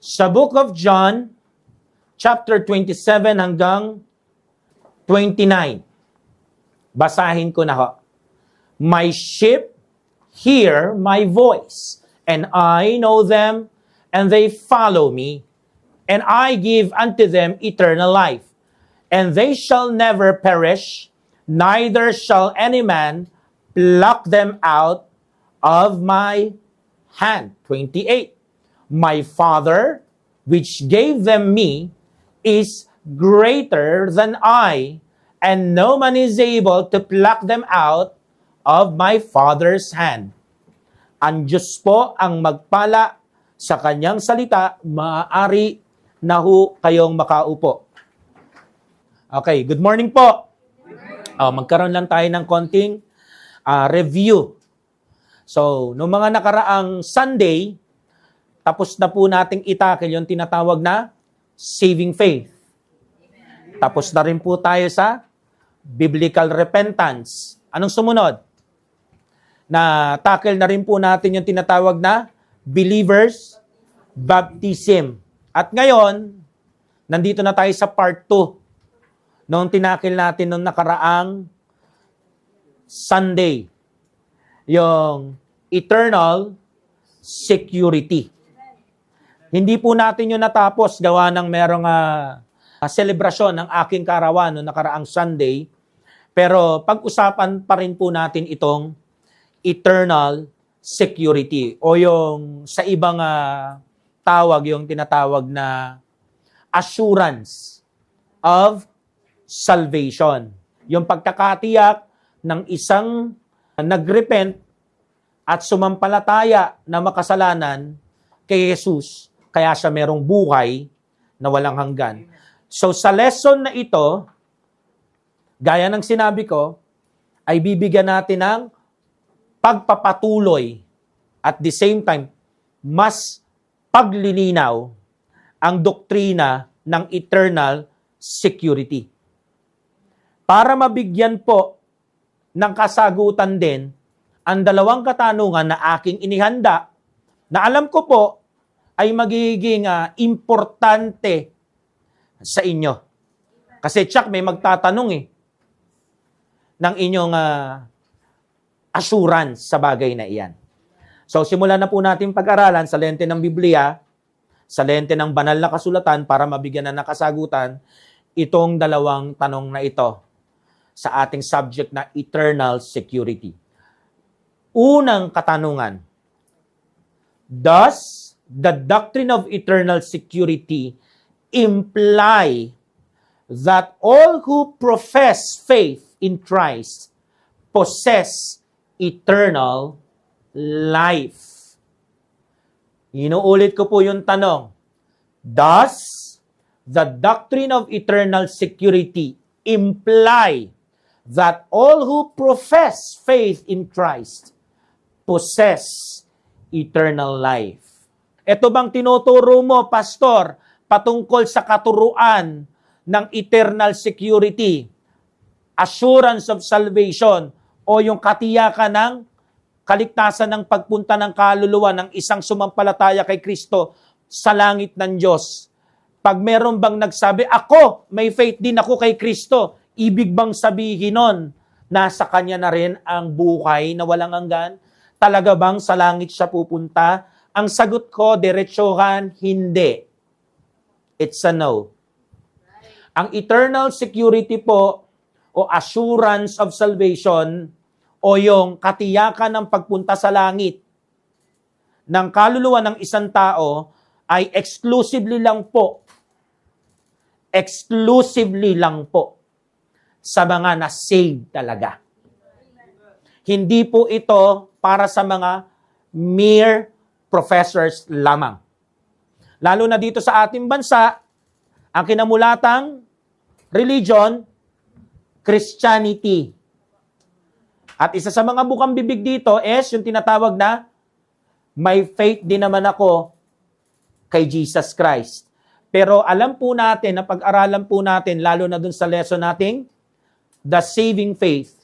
Sa Book of John, chapter 27 hanggang 29. Basahin ko na ho. My sheep hear my voice, and I know them, and they follow me. And I give unto them eternal life, and they shall never perish, neither shall any man pluck them out of my hand. 28. My Father, which gave them me, is greater than I, and no man is able to pluck them out of my Father's hand. Ang Diyos po ang magpala sa kanyang salita, maaari na ho kayong makaupo. Okay, good morning po. Magkaroon lang tayo ng konting review. So, noong mga nakaraang Sunday, tapos na po nating itakil yung tinatawag na saving faith. Tapos na rin po tayo sa biblical repentance. Anong sumunod? Na-tackle na rin po natin yung tinatawag na believers baptism. At ngayon, nandito na tayo sa part 2 noong tinakil natin noong nakaraang Sunday. Yung eternal security. Hindi po natin yun natapos gawa ng merong selebrasyon ng aking kaarawan noong nakaraang Sunday. Pero pag-usapan pa rin po natin itong eternal security o yung sa ibang tawag, yung tinatawag na assurance of salvation. Yung pagkakatiyak ng isang nagrepent at sumampalataya na makasalanan kay Jesus, kaya siya merong buhay na walang hanggan. So sa lesson na ito, gaya ng sinabi ko, ay bibigyan natin ng pagpapatuloy at the same time, mas paglilinaw ang doktrina ng eternal security. Para mabigyan po ng kasagutan din ang dalawang katanungan na aking inihanda na alam ko po ay magiging importante sa inyo. Kasi Chuck, may magtatanong ng inyong assurance sa bagay na iyan. So, simulan na po natin pag-aralan sa lente ng Biblia, sa lente ng banal na kasulatan para mabigyan na ng kasagutan itong dalawang tanong na ito sa ating subject na eternal security. Unang katanungan, does the doctrine of eternal security imply that all who profess faith in Christ possess eternal life? Inuulit ko po yung tanong. Does the doctrine of eternal security imply that all who profess faith in Christ possess eternal life? Ito bang tinuturo mo, Pastor, patungkol sa katuruan ng eternal security, assurance of salvation, o yung katiyakan ng kaligtasan ng pagpunta ng kaluluwa ng isang sumampalataya kay Kristo sa langit ng Diyos? Pag meron bang nagsabi, ako, may faith din ako kay Kristo, ibig bang sabihin nun, nasa Kanya na rin ang buhay na walang hanggan? Talaga bang sa langit siya pupunta? Ang sagot ko, diretsuhan, hindi. It's a no. Ang eternal security po, o assurance of salvation, o yung katiyakan ng pagpunta sa langit ng kaluluwa ng isang tao, ay exclusively lang po sa mga na-saved talaga. Hindi po ito para sa mga mere professors lamang. Lalo na dito sa ating bansa, ang kinamulatang religion, Christianity. At isa sa mga bukang bibig dito is yung tinatawag na, may faith din naman ako kay Jesus Christ. Pero alam po natin, na pag-aralan po natin, lalo na dun sa lesson nating, the saving faith,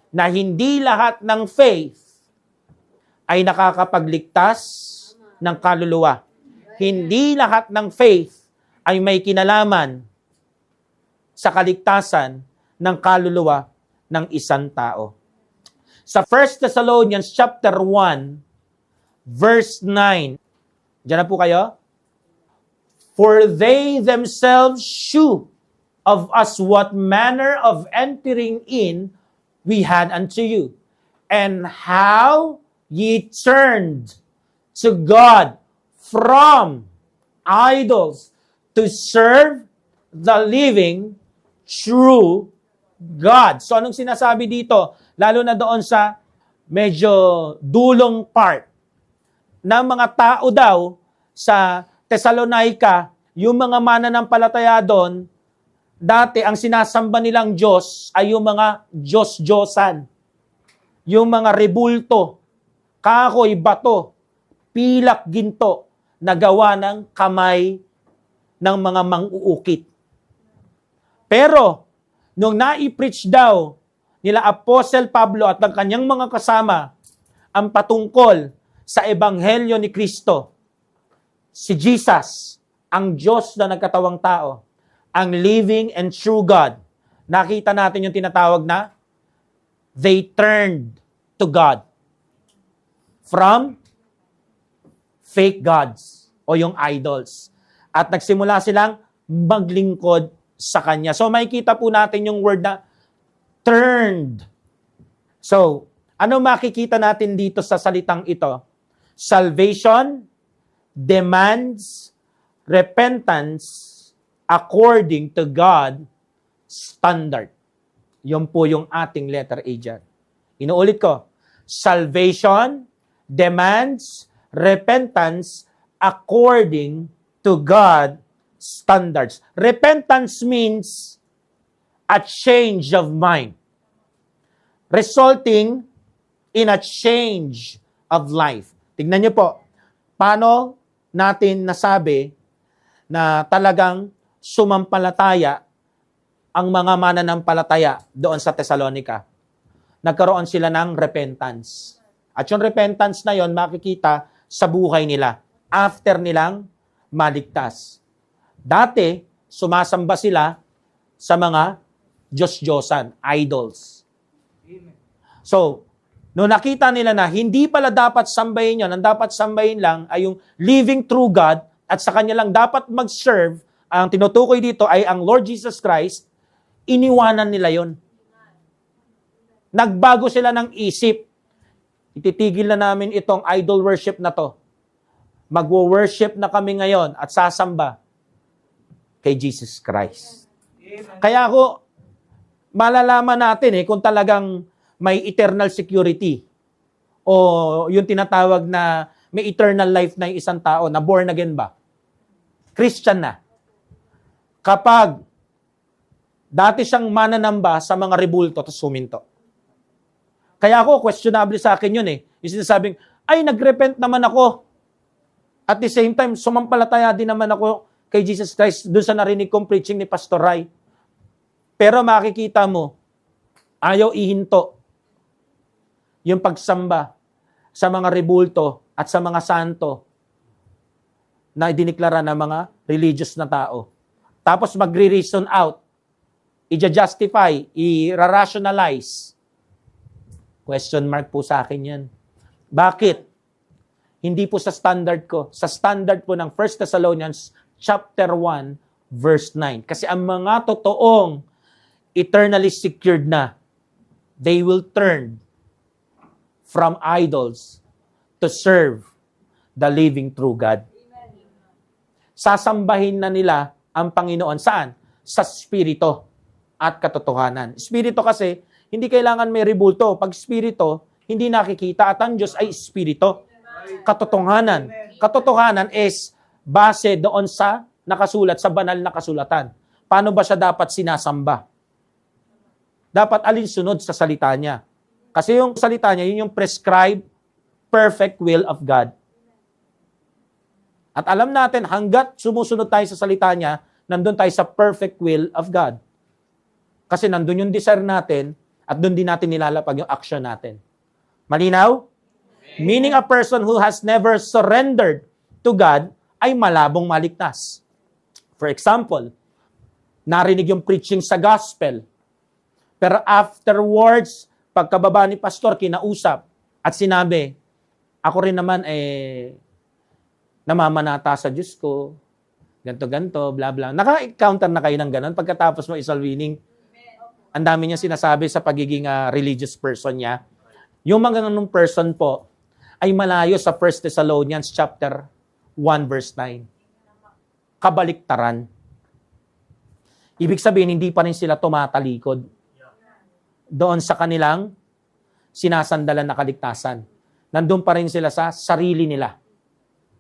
na hindi lahat ng faith ay nakakapagligtas ng kaluluwa. Hindi lahat ng faith ay may kinalaman sa kaligtasan ng kaluluwa ng isang tao. Sa 1 Thessalonians chapter 1, verse 9, diyan na po kayo? For they themselves shew of us what manner of entering in we had unto you, and how ye turned to God from idols to serve the living, true God. So anong sinasabi dito? Lalo na doon sa medyo dulong part ng mga tao daw sa Thessalonica, yung mga mananampalataya doon, dati ang sinasamba nilang Diyos ay yung mga Diyos-Diyosan. Yung mga rebulto, kahoy, bato, pilak, ginto, na gawa ng kamay ng mga mang-uukit. Pero, nung nai-preach daw nila Apostle Pablo at ng kanyang mga kasama ang patungkol sa Ebanghelyo ni Kristo, si Jesus, ang Diyos na nagkatawang tao, ang living and true God, nakita natin yung tinatawag na they turned to God from fake gods o yung idols. At nagsimula silang maglingkod sa Kanya. So makikita po natin yung word na turned. So, ano makikita natin dito sa salitang ito? Salvation demands repentance according to God standard. Yun po yung ating letter A dyan. Inuulit ko. Salvation demands repentance according to God standards. Repentance means a change of mind, resulting in a change of life. Tignan niyo po, paano natin nasabi na talagang sumampalataya ang mga mananampalataya doon sa Thessalonica. Nagkaroon sila ng repentance. At yung repentance na yon makikita sa buhay nila after nilang maligtas. Dati, sumasamba sila sa mga Diyos-Diyosan, idols. So, nung nakita nila na hindi pala dapat sambahin yun, ang dapat sambahin lang ay yung living true God at sa Kanya lang dapat mag-serve, ang tinutukoy dito ay ang Lord Jesus Christ, iniwanan nila yon. Nagbago sila ng isip. Ititigil na namin itong idol worship na to. Magwo-worship na kami ngayon at sasamba kay Jesus Christ. Kaya ako, malalaman natin kung talagang may eternal security o yung tinatawag na may eternal life na yung isang tao na born again ba? Christian na. Kapag dati siyang mananamba sa mga rebulto tapos suminto. Kaya ako, questionable sa akin yun Yung sinasabing, ay, nagrepent naman ako. At the same time, sumampalataya din naman ako kay Jesus Christ doon sa narinig kong preaching ni Pastor Ray. Pero makikita mo, ayaw ihinto yung pagsamba sa mga rebulto at sa mga santo na idiniklara ng mga religious na tao. Tapos magre-reason out, i-justify, i-rationalize. Question mark po sa akin yan. Bakit? Hindi po sa standard ko. Sa standard po ng 1 Thessalonians chapter 1, verse 9. Kasi ang mga totoong eternally secured na, they will turn from idols to serve the living true God. Sasambahin na nila ang Panginoon. Saan? Sa Espiritu at katotohanan. Espiritu kasi, hindi kailangan may rebulto. Pag Espiritu, hindi nakikita at ang Diyos ay Espiritu. Katotohanan. Katotohanan is base doon sa nakasulat, sa banal na kasulatan. Paano ba siya dapat sinasamba? Dapat alinsunod sa salita niya. Kasi yung salita niya, yun yung prescribed perfect will of God. At alam natin, hanggat sumusunod tayo sa salita niya, nandun tayo sa perfect will of God. Kasi nandun yung desire natin at doon din natin nilalapag yung action natin. Malinaw? Meaning a person who has never surrendered to God ay malabong maligtas. For example, narinig yung preaching sa gospel, pero afterwards, pagkababa ni pastor, kinausap at sinabi, ako rin naman namamanata sa Diyos ko, ganto-ganto, bla bla. Naka-encounter na kayo ng ganon pagkatapos mo isal winning? Ang dami niya sinasabi sa pagiging religious person niya. Yung mga ganung person po ay malayo sa 1 Thessalonians chapter 1 verse 9. Kabaliktaran. Ibig sabihin, hindi pa rin sila tumatalikod doon sa kanilang sinasandalan na kaligtasan. Nandun pa rin sila sa sarili nila.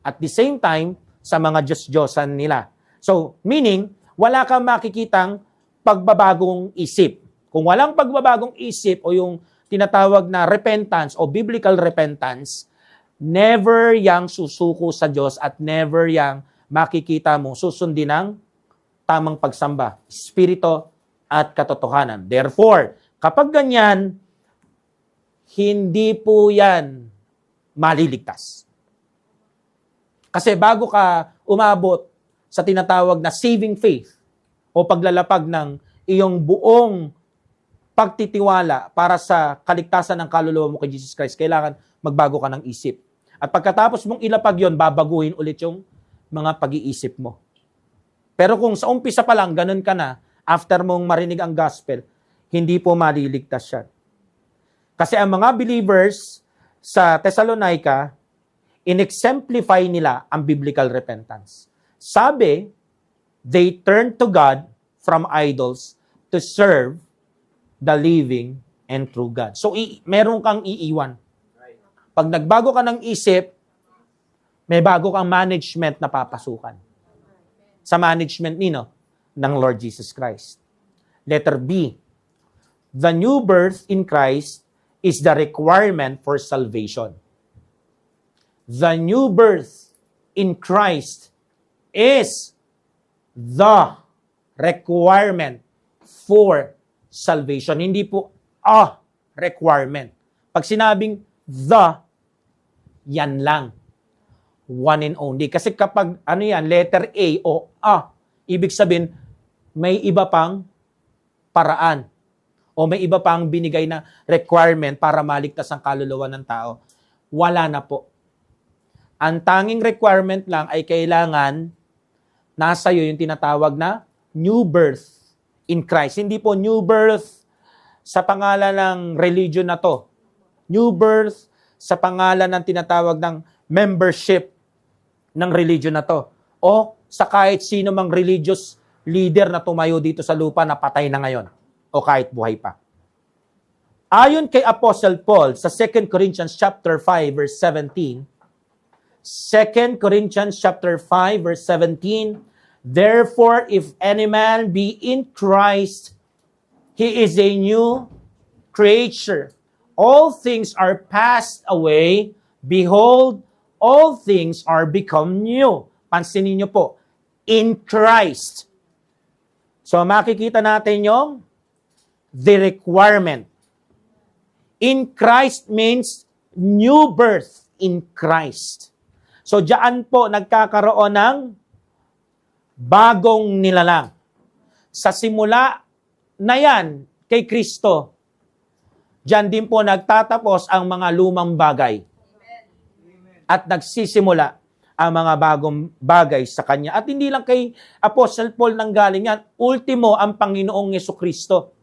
At the same time, sa mga Diyos-Diyosan nila. So, meaning, wala kang makikitang pagbabagong isip. Kung walang pagbabagong isip o yung tinatawag na repentance o biblical repentance, never yang susuko sa Diyos at never yang makikita mo susundin ng tamang pagsamba, espiritu at katotohanan. Therefore, kapag ganyan, hindi po yan maliligtas. Kasi bago ka umabot sa tinatawag na saving faith o paglalapag ng iyong buong pagtitiwala para sa kaligtasan ng kaluluwa mo kay Jesus Christ, kailangan magbago ka ng isip. At pagkatapos mong ilapag yon, babaguhin ulit yung mga pag-iisip mo. Pero kung sa umpisa pa lang, ganun ka na, after mong marinig ang gospel, hindi po maliligtas yan. Kasi ang mga believers sa Thessalonica, in-exemplify nila ang biblical repentance. Sabi, they turned to God from idols to serve the living and true God. So, meron kang iiwan. Pag nagbago ka ng isip, may bago kang management na papasukan. Sa management ng Lord Jesus Christ. Letter B, the new birth in Christ is the requirement for salvation. The new birth in Christ is the requirement for salvation. Hindi po a requirement. Pag sinabing the, yan lang. One and only. Kasi kapag letter A o A, ibig sabihin may iba pang paraan o may iba pang binigay na requirement para maligtas ang kaluluwa ng tao. Wala na po. Ang tanging requirement lang ay kailangan nasa iyo yung tinatawag na new birth in Christ. Hindi po new birth sa pangalan ng religion na to. New birth sa pangalan ng tinatawag ng membership ng religion na to. O sa kahit sino mang religious leader na tumayo dito sa lupa na patay na ngayon. O kahit buhay pa. Ayon kay Apostle Paul sa 2 Corinthians chapter 5 verse 17, 2 Corinthians chapter 5 verse 17, therefore if any man be in Christ, he is a new creature. All things are passed away, behold, all things are become new. Pansinin niyo po, in Christ. So makikita natin yung the requirement. In Christ means new birth in Christ. So, diyan po nagkakaroon ng bagong nilalang. Sa simula na yan kay Kristo, diyan din po nagtatapos ang mga lumang bagay. At nagsisimula ang mga bagong bagay sa Kanya. At hindi lang kay Apostle Paul nanggaling yan. Ultimo, ang Panginoong Jesucristo.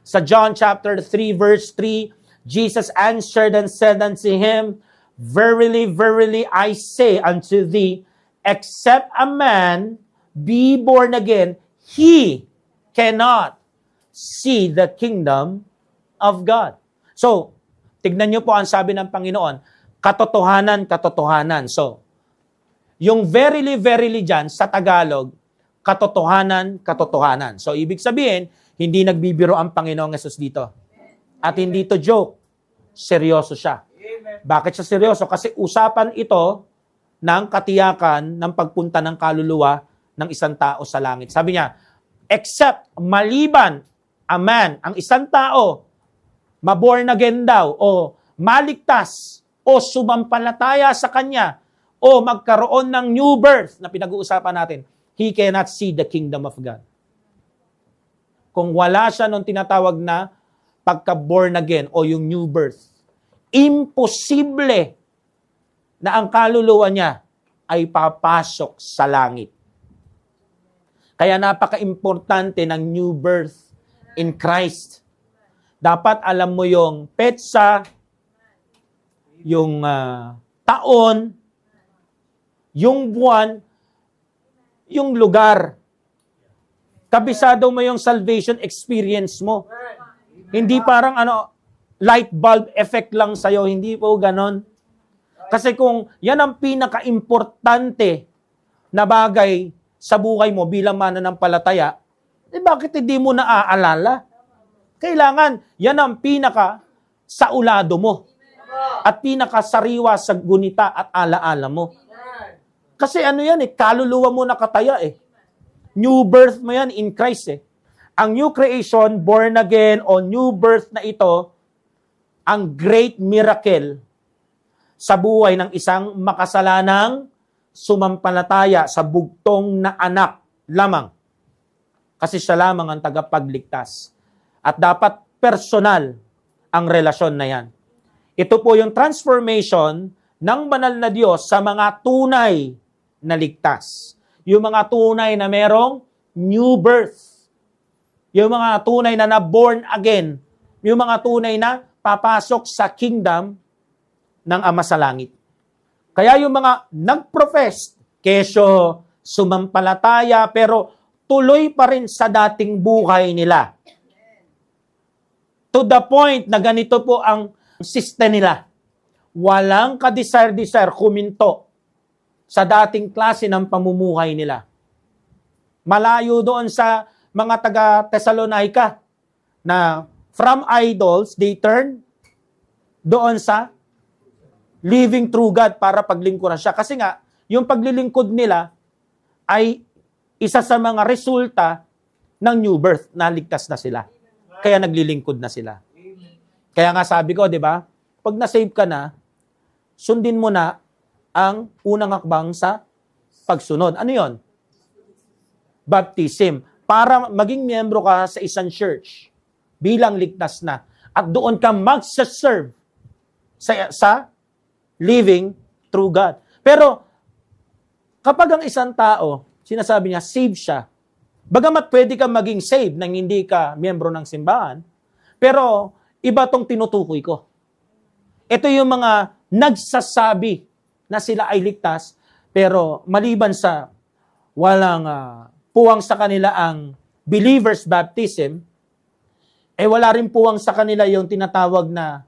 Sa John chapter 3 verse 3, Jesus answered and said unto him, verily, verily, I say unto thee, except a man be born again, he cannot see the kingdom of God. So, tignan niyo po ang sabi ng Panginoon, katotohanan, katotohanan. So, yung verily, verily dyan sa Tagalog, katotohanan, katotohanan. So, ibig sabihin, hindi nagbibiro ang Panginoong Yesus dito. At hindi to joke. Seryoso siya. Bakit siya seryoso? Kasi usapan ito ng katiyakan ng pagpunta ng kaluluwa ng isang tao sa langit. Sabi niya, except maliban a man, ang isang tao, maborn again daw, o maligtas, o sumampalataya sa kanya, o magkaroon ng new birth na pinag-uusapan natin, he cannot see the kingdom of God. Kung wala siya nung tinatawag na pagka-born again o yung new birth, imposible na ang kaluluwa niya ay papasok sa langit. Kaya napaka-importante ng new birth in Christ. Dapat alam mo yung petsa, yung taon, yung buwan, yung lugar. Kabisado mo yung salvation experience mo. Hindi parang light bulb effect lang sa'yo. Hindi po ganon. Kasi kung yan ang pinaka-importante na bagay sa buhay mo bilang mananampalataya, bakit hindi mo naaalala? Kailangan, yan ang pinaka-saulado mo. At pinaka-sariwa sa gunita at alaala mo. Kasi yan kaluluwa mo nakataya New birth mo yan in Christ Ang new creation, born again, o new birth na ito, ang great miracle sa buhay ng isang makasalanang sumampalataya sa bugtong na anak lamang. Kasi siya lamang ang tagapagligtas. At dapat personal ang relasyon na yan. Ito po yung transformation ng banal na Diyos sa mga tunay na ligtas. Yung mga tunay na merong new birth. Yung mga tunay na born again. Yung mga tunay na papasok sa kingdom ng Ama sa Langit. Kaya yung mga nag-profess, kesyo sumampalataya, pero tuloy pa rin sa dating buhay nila. To the point na ganito po ang system nila. Walang ka-desire-desire kuminto sa dating klase ng pamumuhay nila. Malayo doon sa mga taga-Thessalonica na from idols, they turn doon sa living through God para paglingkuran siya. Kasi nga, yung paglilingkod nila ay isa sa mga resulta ng new birth, na ligtas na sila. Kaya naglilingkod na sila. Kaya nga sabi ko, di ba, pag na-save ka na, sundin mo na ang unang hakbang sa pagsunod. Ano yon? Baptism. Para maging miyembro ka sa isang church bilang ligtas na. At doon ka mag-serve sa living through God. Pero, kapag ang isang tao, sinasabi niya, save siya. Bagamat pwede ka maging save nang hindi ka miyembro ng simbahan, pero iba tong tinutukoy ko. Ito yung mga nagsasabi na sila ay ligtas, pero maliban sa walang puwang sa kanila ang believer's baptism, wala rin puwang sa kanila yung tinatawag na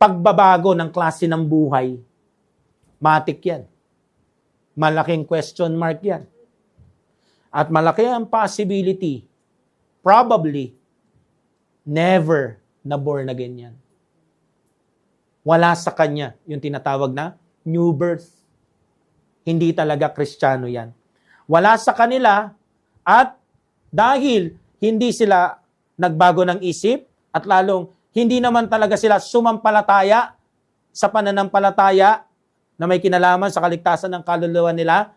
pagbabago ng klase ng buhay. Matik yan. Malaking question mark yan. At malaki ang possibility, probably, never na born again yan. Wala sa kanya yung tinatawag na new birth. Hindi talaga Kristiyano yan. Wala sa kanila at dahil hindi sila nagbago ng isip at lalong hindi naman talaga sila sumampalataya sa pananampalataya na may kinalaman sa kaligtasan ng kaluluwa nila,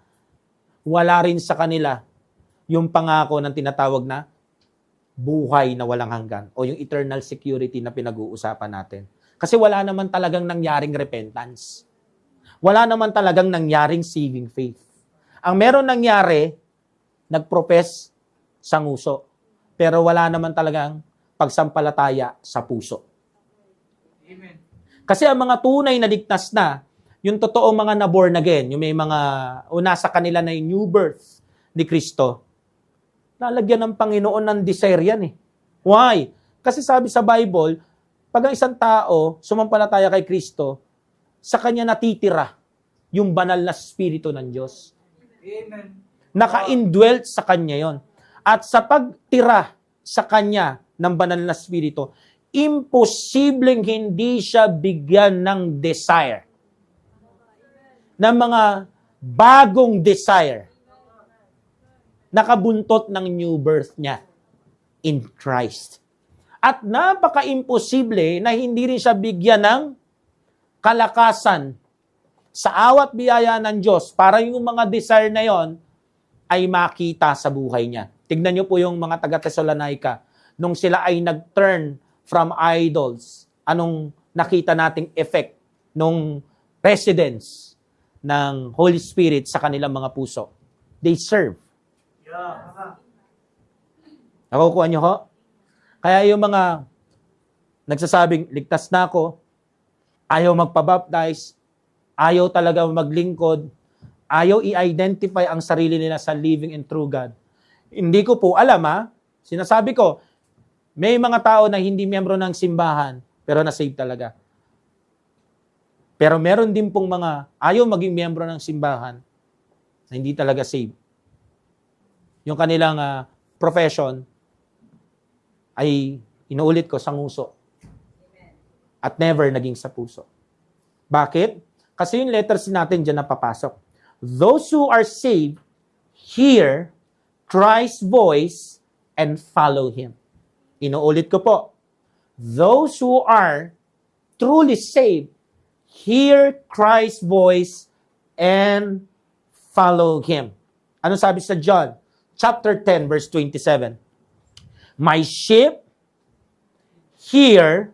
wala rin sa kanila yung pangako ng tinatawag na buhay na walang hanggan o yung eternal security na pinag-uusapan natin. Kasi wala naman talagang nangyaring repentance. Wala naman talagang nangyaring saving faith. Ang meron nangyari, nagprofess sa nguso. Pero wala naman talagang pagsampalataya sa puso. Amen. Kasi ang mga tunay na ligtas na, yung totoong mga na-born again, yung may mga, o nasa kanila na yung new birth ni Kristo, lalagyan ng Panginoon ng desire yan Why? Kasi sabi sa Bible, pag ang isang tao sumampalataya kay Kristo, sa kanya natitira yung banal na Espiritu ng Diyos. Amen. Naka-indwelt sa kanya yon. At sa pagtira sa kanya ng banal na Espiritu, imposibleng hindi siya bigyan ng desire. Ng mga bagong desire. Nakabuntot ng new birth niya in Christ. At napaka-imposible na hindi rin siya bigyan ng kalakasan sa awat biyaya ng Diyos para yung mga desire na yon ay makita sa buhay niya. Tignan niyo po yung mga taga-Thessalonica. Nung sila ay nag-turn from idols, anong nakita nating effect nung residence ng Holy Spirit sa kanilang mga puso? They serve. Nakukuha niyo ho? Kaya yung mga nagsasabing, ligtas na ako, ayaw magpabaptize, ayaw talaga maglingkod, ayaw i-identify ang sarili nila sa living and true God. Hindi ko po alam sinasabi ko, may mga tao na hindi miyembro ng simbahan, pero na-save talaga. Pero meron din pong mga ayaw maging miyembro ng simbahan na hindi talaga save. Yung kanilang profession ay, inuulit ko, sanguso. At never naging sa puso. Bakit? Kasi yung letters natin dyan napapasok. Those who are saved hear Christ's voice and follow Him. Inuulit ko po. Those who are truly saved hear Christ's voice and follow Him. Ano sabi sa John? Chapter 10, verse 27. My sheep hear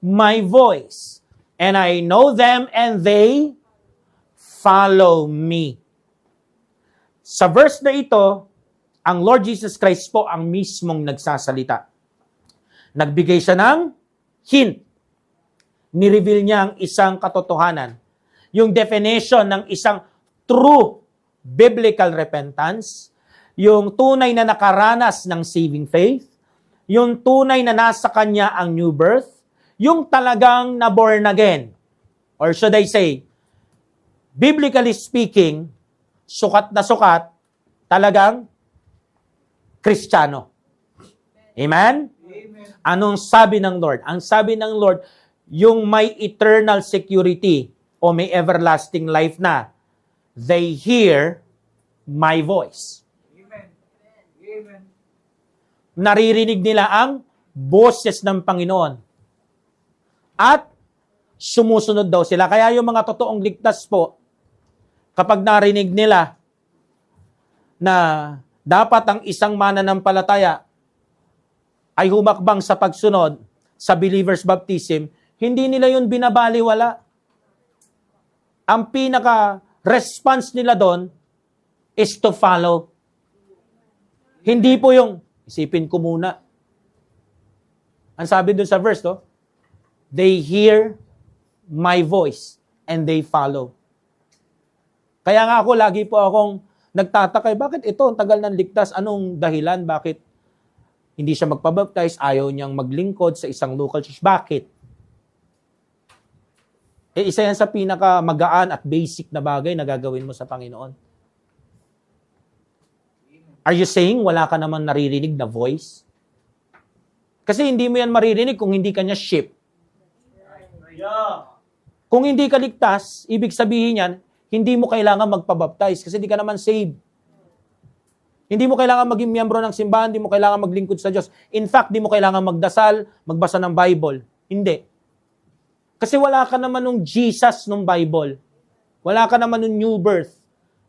my voice, and I know them, and they follow me. Sa verse na ito, ang Lord Jesus Christ po ang mismong nagsasalita. Nagbigay siya ng hint. Nireveal niya ang isang katotohanan. Yung definition ng isang true biblical repentance, yung tunay na nakaranas ng saving faith, yung tunay na nasa kanya ang new birth, yung talagang na-born again. Or should I say, biblically speaking, sukat na sukat, talagang Kristiyano. Amen? Amen. Anong sabi ng Lord? Ang sabi ng Lord, yung may eternal security o may everlasting life na, they hear my voice. Amen. Amen. Naririnig nila ang boses ng Panginoon. At sumusunod daw sila. Kaya yung mga totoong ligtas po, kapag narinig nila na dapat ang isang mananampalataya ay humakbang sa pagsunod sa believer's baptism, hindi nila yun binabaliwala. Ang pinaka-response nila doon is to follow. Hindi po yung, isipin ko muna. Ang sabi doon sa verse, they hear my voice and they follow. Kaya nga ako, lagi po akong nagtataka, bakit ito, ang tagal ng ligtas, anong dahilan, bakit hindi siya magpabaptize, ayaw niyang maglingkod sa isang local church. Bakit? Isa yan sa pinaka-magaan at basic na bagay na gagawin mo sa Panginoon. Are you saying wala ka naman naririnig na voice? Kasi hindi mo yan maririnig kung hindi ka niya sheep. Kung hindi ka ligtas, ibig sabihin yan, hindi mo kailangan magpabaptize kasi hindi ka naman saved. Hindi mo kailangan maging miyembro ng simbahan, hindi mo kailangan maglingkod sa Diyos. In fact, hindi mo kailangan magdasal, magbasa ng Bible. Hindi. Kasi wala ka naman nung Jesus nung Bible. Wala ka naman nung new birth.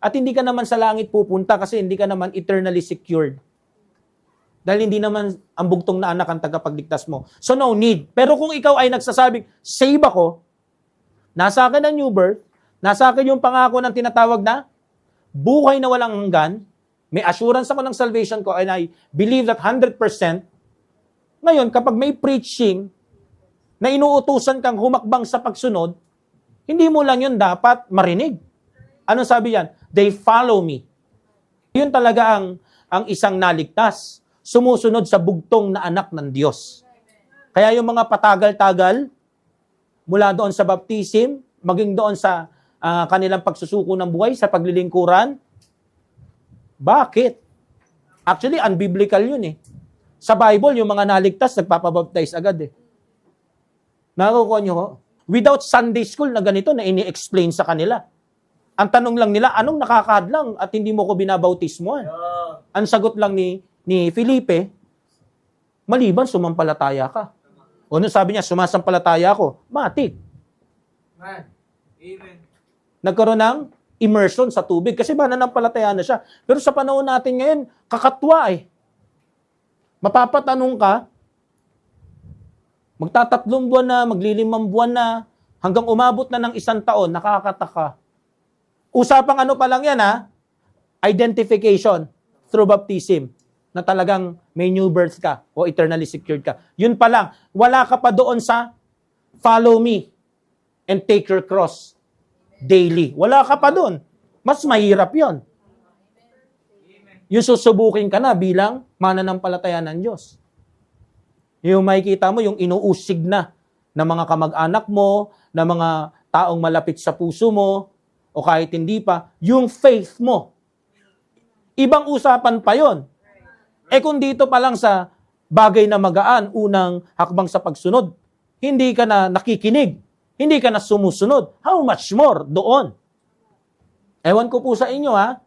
At hindi ka naman sa langit pupunta kasi hindi ka naman eternally secured. Dahil hindi naman ang bugtong na anak ang tagapagligtas mo. So no need. Pero kung ikaw ay nagsasabing, save ako, nasa akin ang new birth, nasa akin yung pangako ng tinatawag na buhay na walang hanggan, may assurance ako ng salvation ko, and I believe that 100%, ngayon, kapag may preaching na inuutusan kang humakbang sa pagsunod, hindi mo lang yun dapat marinig. Ano sabi yan? They follow me. Yun talaga ang isang naligtas. Sumusunod sa bugtong na anak ng Diyos. Kaya yung mga patagal-tagal, mula doon sa baptism, maging doon sa kanilang pagsusuko ng buhay, sa paglilingkuran, bakit? Actually, unbiblical yun eh. Sa Bible, yung mga naligtas, nagpapabaptize agad eh. Nakukuha nyo ho? Without Sunday school na ganito na ini-explain sa kanila. Ang tanong lang nila, anong nakakadlang at hindi mo ko binabautismoan? Ang sagot lang ni Felipe, maliban sumampalataya ka. O ano sabi niya, sumasampalataya ako? Matik. Amen. Amen. nagkaroon ng immersion sa tubig kasi mananampalataya na siya. Pero sa panahon natin ngayon, kakatwa eh. Mapapatanong ka, magtatatlong buwan na, maglilimang buwan na, hanggang umabot na ng 1 taon, nakakataka. Usapang ano pa lang yan ha, identification through baptism, na talagang may new birth ka o eternally secured ka. Yun pa lang, wala ka pa doon sa follow me and take your cross daily. Wala ka pa doon. Mas mahirap yon. Yung susubukin ka na bilang mananampalataya ng Diyos. Yung makikita mo, yung inuusig na ng mga kamag-anak mo, ng mga taong malapit sa puso mo, o kahit hindi pa, yung faith mo. Ibang usapan pa yon. Kung dito pa lang sa bagay na magaan, unang hakbang sa pagsunod, hindi ka na nakikinig, hindi ka na sumusunod, how much more doon? Ewan ko po sa inyo ha,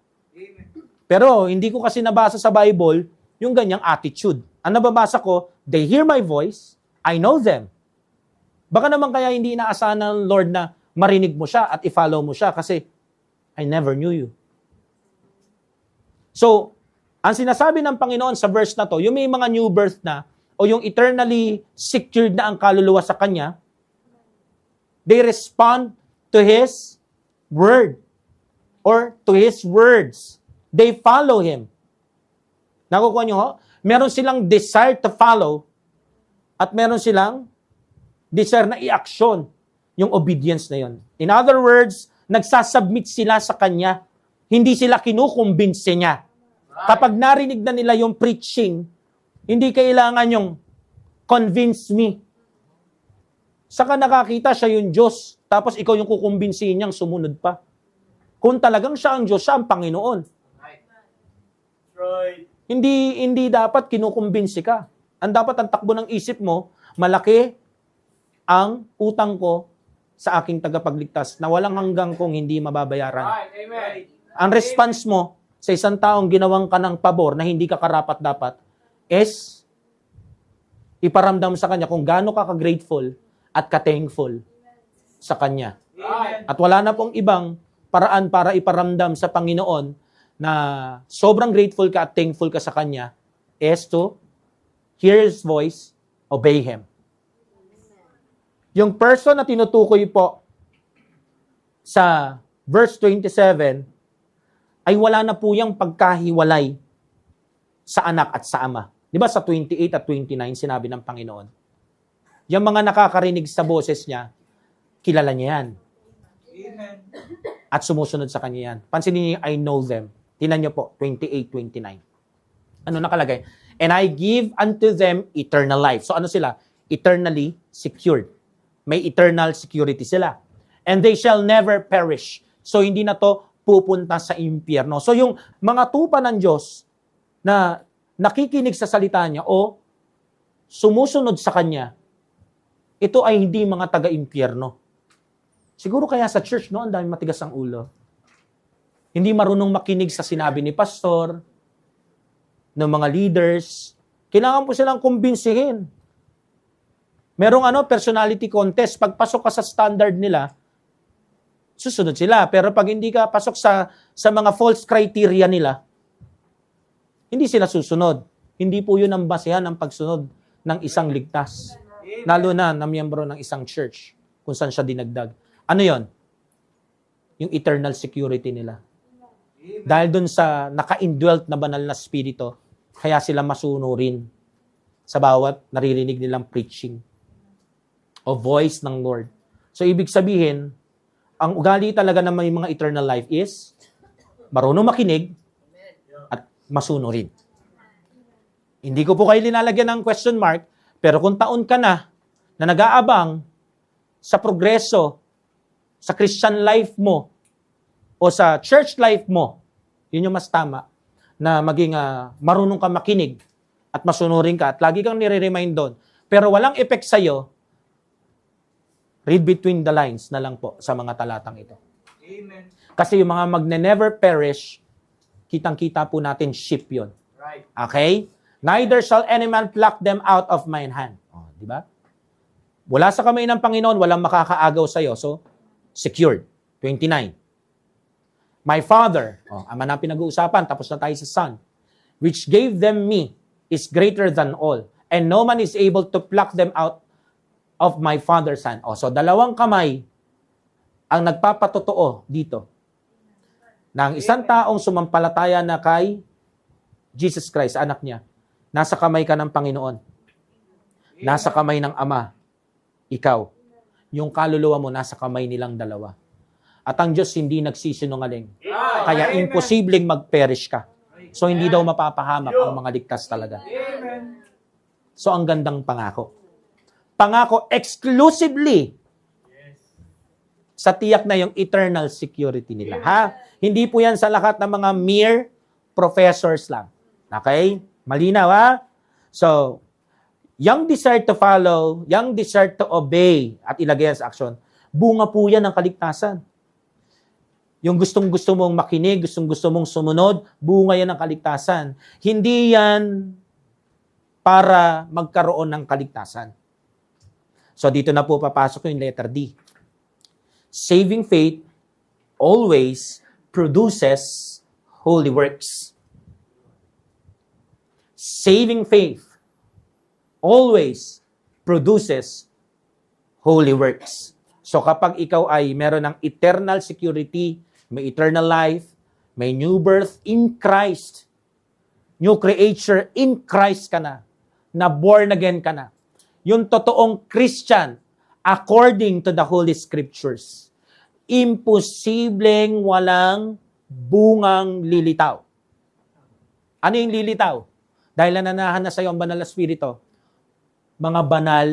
pero hindi ko kasi nabasa sa Bible yung ganyang attitude. Ang nababasa ko, they hear my voice, I know them. Baka naman kaya hindi inaasahan ng Lord na marinig mo siya at i-follow mo siya kasi I never knew you. So, ang sinasabi ng Panginoon sa verse na to, yung may mga new birth na o yung eternally secured na ang kaluluwa sa Kanya, they respond to His word or to His words. They follow Him. Nakukuha nyo ho? Meron silang desire to follow at meron silang desire na i-action yung obedience na yon. In other words, nagsasubmit sila sa Kanya. Hindi sila kinukumbinse niya. Kapag narinig na nila yung preaching, hindi kailangan yung convince me. Saka nakakita siya yung Diyos, tapos ikaw yung kukumbinsihin niyang sumunod pa. Kung talagang siya ang Diyos, siya ang Panginoon. Right. Hindi dapat kinukumbinsi ka. Ang dapat ang takbo ng isip mo, malaki ang utang ko sa aking tagapagligtas na walang hanggang kong hindi mababayaran. Right. Amen. Ang response mo sa isang taong ginawang ka ng pabor na hindi ka karapat-dapat is iparamdam sa kanya kung gaano ka ka-grateful at ka-thankful sa kanya. Right. At wala na pong ibang paraan para iparamdam sa Panginoon na sobrang grateful ka at thankful ka sa Kanya is to hear His voice, obey Him. Yung person na tinutukoy po sa verse 27 ay wala na po yung pagkahiwalay sa anak at sa ama. Di ba sa 28 at 29 sinabi ng Panginoon? Yung mga nakakarinig sa boses niya, kilala niya yan. Amen. At sumusunod sa kanya yan. Pansinin niyo, I know them. Tingnan niyo po, 28-29. Ano nakalagay? And I give unto them eternal life. So ano sila? Eternally secured. May eternal security sila. And they shall never perish. So hindi na to pupunta sa impyerno. So yung mga tupa ng Diyos na nakikinig sa salita niya o sumusunod sa kanya, ito ay hindi mga taga-impyerno. Siguro kaya sa church, no, ang dami matigas ang ulo. Hindi marunong makinig sa sinabi ni pastor, ng mga leaders. Kailangan po silang kumbinsihin. Merong personality contest. Pagpasok ka sa standard nila, susunod sila. Pero pag hindi ka pasok sa mga false criteria nila, hindi sila susunod. Hindi po yun ang basehan ng pagsunod ng isang ligtas. Lalo na miyembro ng isang church kung saan siya dinagdag. Ano yon? Yung eternal security nila. Dahil dun sa naka-indwelt na banal na spirito, kaya sila masunurin sa bawat naririnig nilang preaching o voice ng Lord. So, ibig sabihin, ang ugali talaga ng may mga eternal life is marunong makinig at masunurin. Hindi ko po kayo linalagyan ng question mark, pero kung taon ka na nag-aabang sa progreso sa Christian life mo o sa church life mo, yun yung mas tama na maging marunong ka makinig at masunurin ka at lagi kang nire-remind doon. Pero walang effect sa'yo, read between the lines na lang po sa mga talatang ito. Amen. Kasi yung mga magne-never perish, kitang-kita po natin sheep yun. Right. Okay? Neither shall any man pluck them out of mine hand. Oh, di ba? Wala sa kamay ng Panginoon, walang makakaagaw sa'yo. So, secured. 29. My Father, ama na pinag-uusapan, tapos na tayo sa Son, which gave them me, is greater than all, and no man is able to pluck them out of my Father's hand. So dalawang kamay ang nagpapatotoo dito na ang isang taong sumampalataya na kay Jesus Christ, anak niya, nasa kamay ka ng Panginoon. Nasa kamay ng Ama, ikaw. Yung kaluluwa mo, nasa kamay nilang dalawa. At ang Diyos hindi nagsisinungaling. Kaya imposibleng mag-perish ka. So hindi daw mapapahamak ang mga ligtas talaga. So ang gandang pangako. Pangako exclusively sa tiyak na yung eternal security nila. Ha? Hindi po yan sa lahat ng mga mere professors lang. Okay? Malinaw, ha? So, yung desire to follow, yung desire to obey at ilagay sa action, bunga po yan ng kaligtasan. Yung gustong-gusto mong makinig, gustong-gusto mong sumunod, bunga yan ng kaligtasan. Hindi yan para magkaroon ng kaligtasan. So dito na po papasok yung letter D. Saving faith always produces holy works. Saving faith always produces holy works. So kapag ikaw ay meron ng eternal security, may eternal life, may new birth in Christ, new creature in Christ ka na born again ka na. Yung totoong Christian, according to the Holy Scriptures, imposibleng walang bungang lilitaw. Ano yung lilitaw? Dahil nananahan na sa iyo ang banal na spirito, mga banal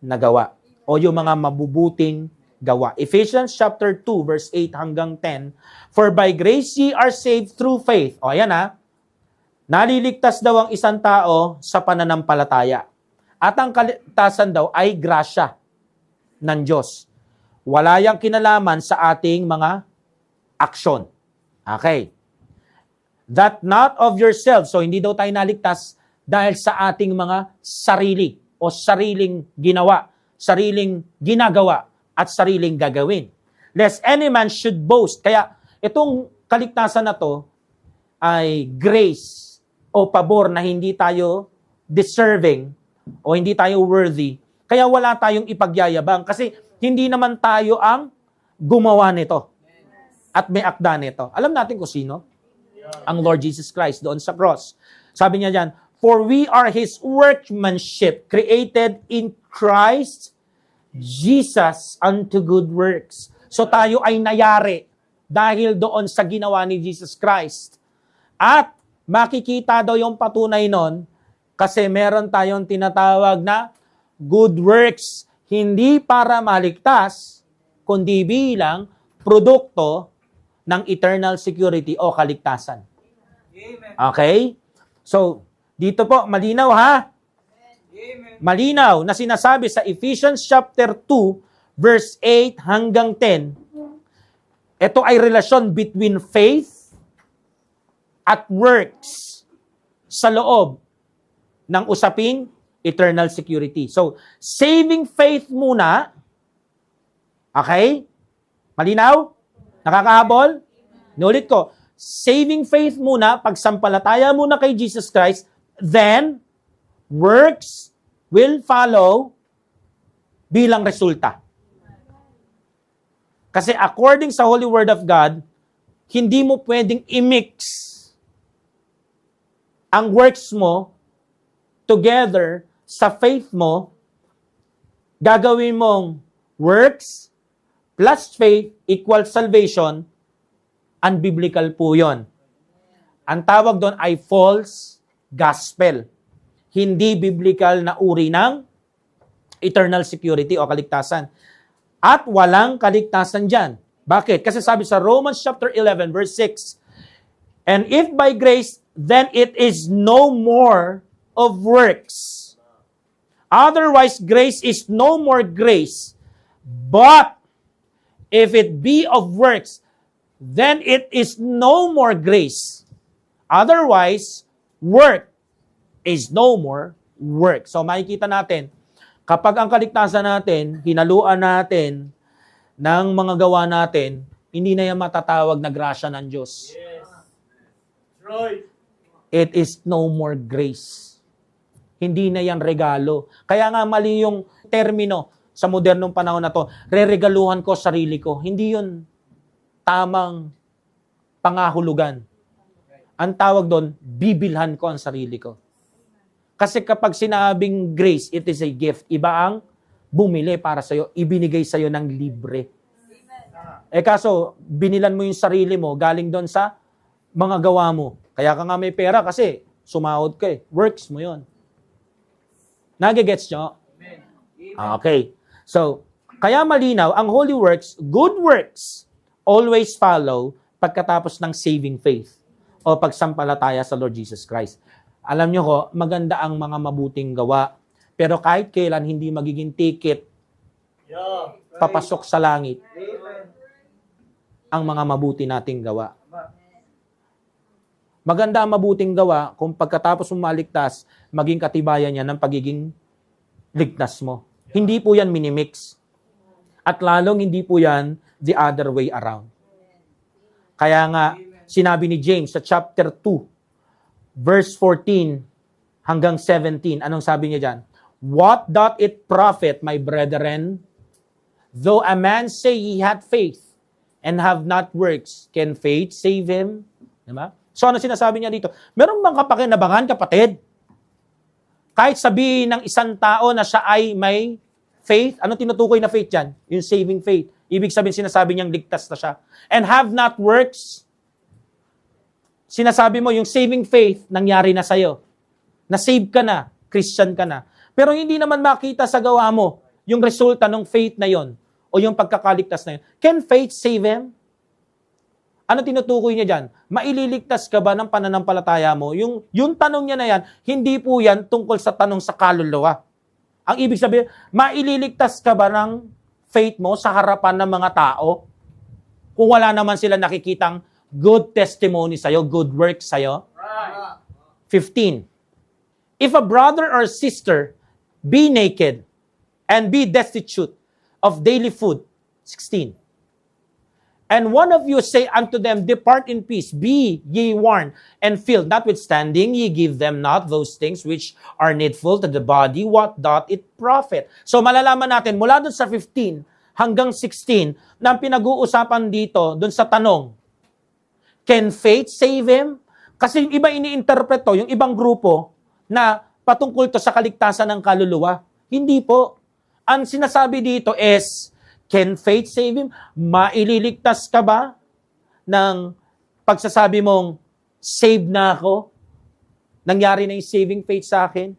na gawa o yung mga mabubuting gawa. Ephesians chapter 2 verse 8 hanggang 10, for by grace ye are saved through faith. Ayan naliligtas daw ang isang tao sa pananampalataya. At ang kaligtasan daw ay grasya ng Diyos. Wala yang kinalaman sa ating mga aksyon. Okay. That not of yourselves. So hindi daw tayo naligtas dahil sa ating mga sarili o sariling ginawa, sariling ginagawa, at sariling gagawin. Lest any man should boast. Kaya itong kaligtasan na to ay grace o pabor na hindi tayo deserving o hindi tayo worthy. Kaya wala tayong ipagyayabang kasi hindi naman tayo ang gumawa nito at may akda nito. Alam natin kung sino? Ang Lord Jesus Christ doon sa cross. Sabi niya dyan, for we are His workmanship created in Christ Jesus unto good works. So tayo ay nayari dahil doon sa ginawa ni Jesus Christ. At makikita daw yung patunay nun kasi meron tayong tinatawag na good works. Hindi para maligtas, kundi bilang produkto ng eternal security o kaligtasan. Okay? So, dito po, malinaw ha? Malinaw na sinasabi sa Ephesians chapter 2 verse 8 hanggang 10. Ito ay relasyon between faith at works sa loob ng usaping eternal security. So, saving faith muna. Okay? Malinaw? Nakakahabol? Nulit ko. Saving faith muna, pagsampalataya muna kay Jesus Christ, then works will follow bilang resulta. Kasi according sa Holy Word of God, hindi mo pwedeng i-mix ang works mo together sa faith mo. Gagawin mong works plus faith equals salvation. Unbiblical po yun. Ang tawag doon ay false gospel. Hindi biblical na uri ng eternal security o kaligtasan. At walang kaligtasan dyan. Bakit? Kasi sabi sa Romans chapter 11 verse 6, and if by grace, then it is no more of works. Otherwise, grace is no more grace. But if it be of works, then it is no more grace. Otherwise, work is no more work. So makikita natin, kapag ang kaligtasan natin, hinaluan natin ng mga gawa natin, hindi na yan matatawag na grasya ng Diyos. Yes. Right. It is no more grace. Hindi na yan regalo. Kaya nga mali yung termino sa modernong panahon na to, reregaluhan ko sarili ko. Hindi yun tamang pangahulugan. Ang tawag doon, bibilhan ko ang sarili ko. Kasi kapag sinabing grace, it is a gift. Iba ang bumili para sa'yo, ibinigay sa'yo ng libre. Kaso, binilan mo yung sarili mo, galing doon sa mga gawa mo. Kaya ka nga may pera kasi sumahod ka eh. Works mo yon. Nagigets nyo? Amen. Okay. So, kaya malinaw, ang holy works, good works, always follow pagkatapos ng saving faith o pagsampalataya sa Lord Jesus Christ. Alam nyo ko, maganda ang mga mabuting gawa. Pero kahit kailan hindi magiging ticket Yeah. papasok sa langit Amen. ang mga mabuti nating gawa. Maganda ang mabuting gawa kung pagkatapos mo maligtas, maging katibayan niya ng pagiging ligtas mo. Hindi po yan minimix. At lalong hindi po yan the other way around. Kaya nga, sinabi ni James sa chapter 2, verse 14 hanggang 17, anong sabi niya dyan? What doth it profit, my brethren, though a man say he had faith and have not works, can faith save him? Diba? So ano sinasabi niya dito? Meron bang kapakinabangan, kapatid? Kahit sabihin ng isang tao na siya ay may faith, ano tinutukoy na faith dyan? Yung saving faith. Ibig sabihin sinasabi niyang ligtas na siya. And have not works, sinasabi mo yung saving faith, nangyari na sa'yo. Na-save ka na, Christian ka na. Pero hindi naman makita sa gawa mo yung resulta ng faith na yon o yung pagkakaligtas na yun. Can faith save him? Ano tinutukoy niya dyan? Maililigtas ka ba ng pananampalataya mo? Yung tanong niya na yan, hindi po yan tungkol sa tanong sa kaluluwa. Ang ibig sabihin, maililigtas ka ba ng faith mo sa harapan ng mga tao? Kung wala naman sila nakikitang good testimony sa'yo, good work sa'yo? Right. 15. If a brother or sister be naked and be destitute of daily food, 16. And one of you say unto them, depart in peace, be ye warned, and filled. Notwithstanding, ye give them not those things which are needful to the body, what doth it profit? So malalaman natin, mula dun sa 15 hanggang 16, na ang pinag-uusapan dito, dun sa tanong, can faith save him? Kasi yung iba ini-interpret to, yung ibang grupo, na patungkol to sa kaligtasan ng kaluluwa. Hindi po. Ang sinasabi dito is, can faith save him? Maililigtas ka ba ng pagsasabi mong, saved na ako? Nangyari na yung saving faith sa akin?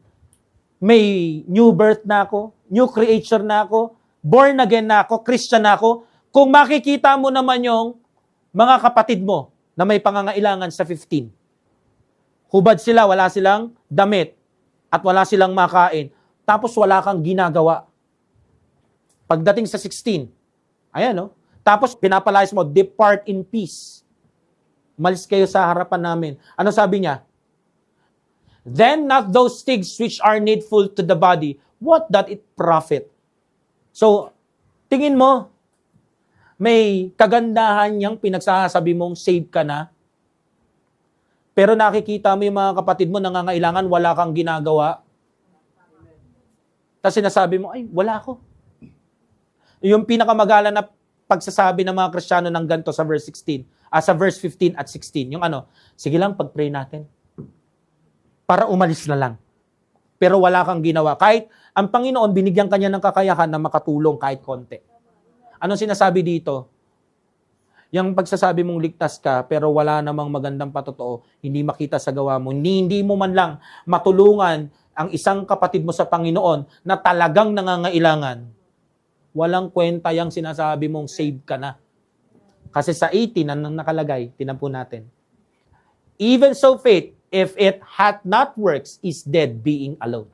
May new birth na ako? New creature na ako? Born again na ako? Christian na ako? Kung makikita mo naman yung mga kapatid mo na may pangangailangan sa 15. Hubad sila, wala silang damit at wala silang makain. Tapos wala kang ginagawa. Pagdating sa 16, ayan no? Tapos pinapalayas mo, depart in peace. Malis kayo sa harapan namin. Ano sabi niya? Then not those things which are needful to the body, what doth it profit? So, tingin mo, may kagandahan niyang pinagsasabi mong save ka na, pero nakikita mo yung mga kapatid mo nangangailangan, wala kang ginagawa. Tapos sinasabi mo, ay, wala ako. Yung pinakamagalan na pagsasabi ng mga Kristiyano ng ganito sa verse 16, sa verse 15 at 16, yung ano, sige lang, pag-pray natin. Para umalis na lang. Pero wala kang ginawa. Kahit ang Panginoon, binigyan kanya ng kakayahan na makatulong kahit konti. Anong sinasabi dito? Yung pagsasabi mong ligtas ka, pero wala namang magandang patotoo, hindi makita sa gawa mo, hindi mo man lang matulungan ang isang kapatid mo sa Panginoon na talagang nangangailangan, walang kwenta yung sinasabi mong save ka na. Kasi sa 18, ang nakalagay, tinan po natin. Even so faith, if it hath not works, is dead being alone.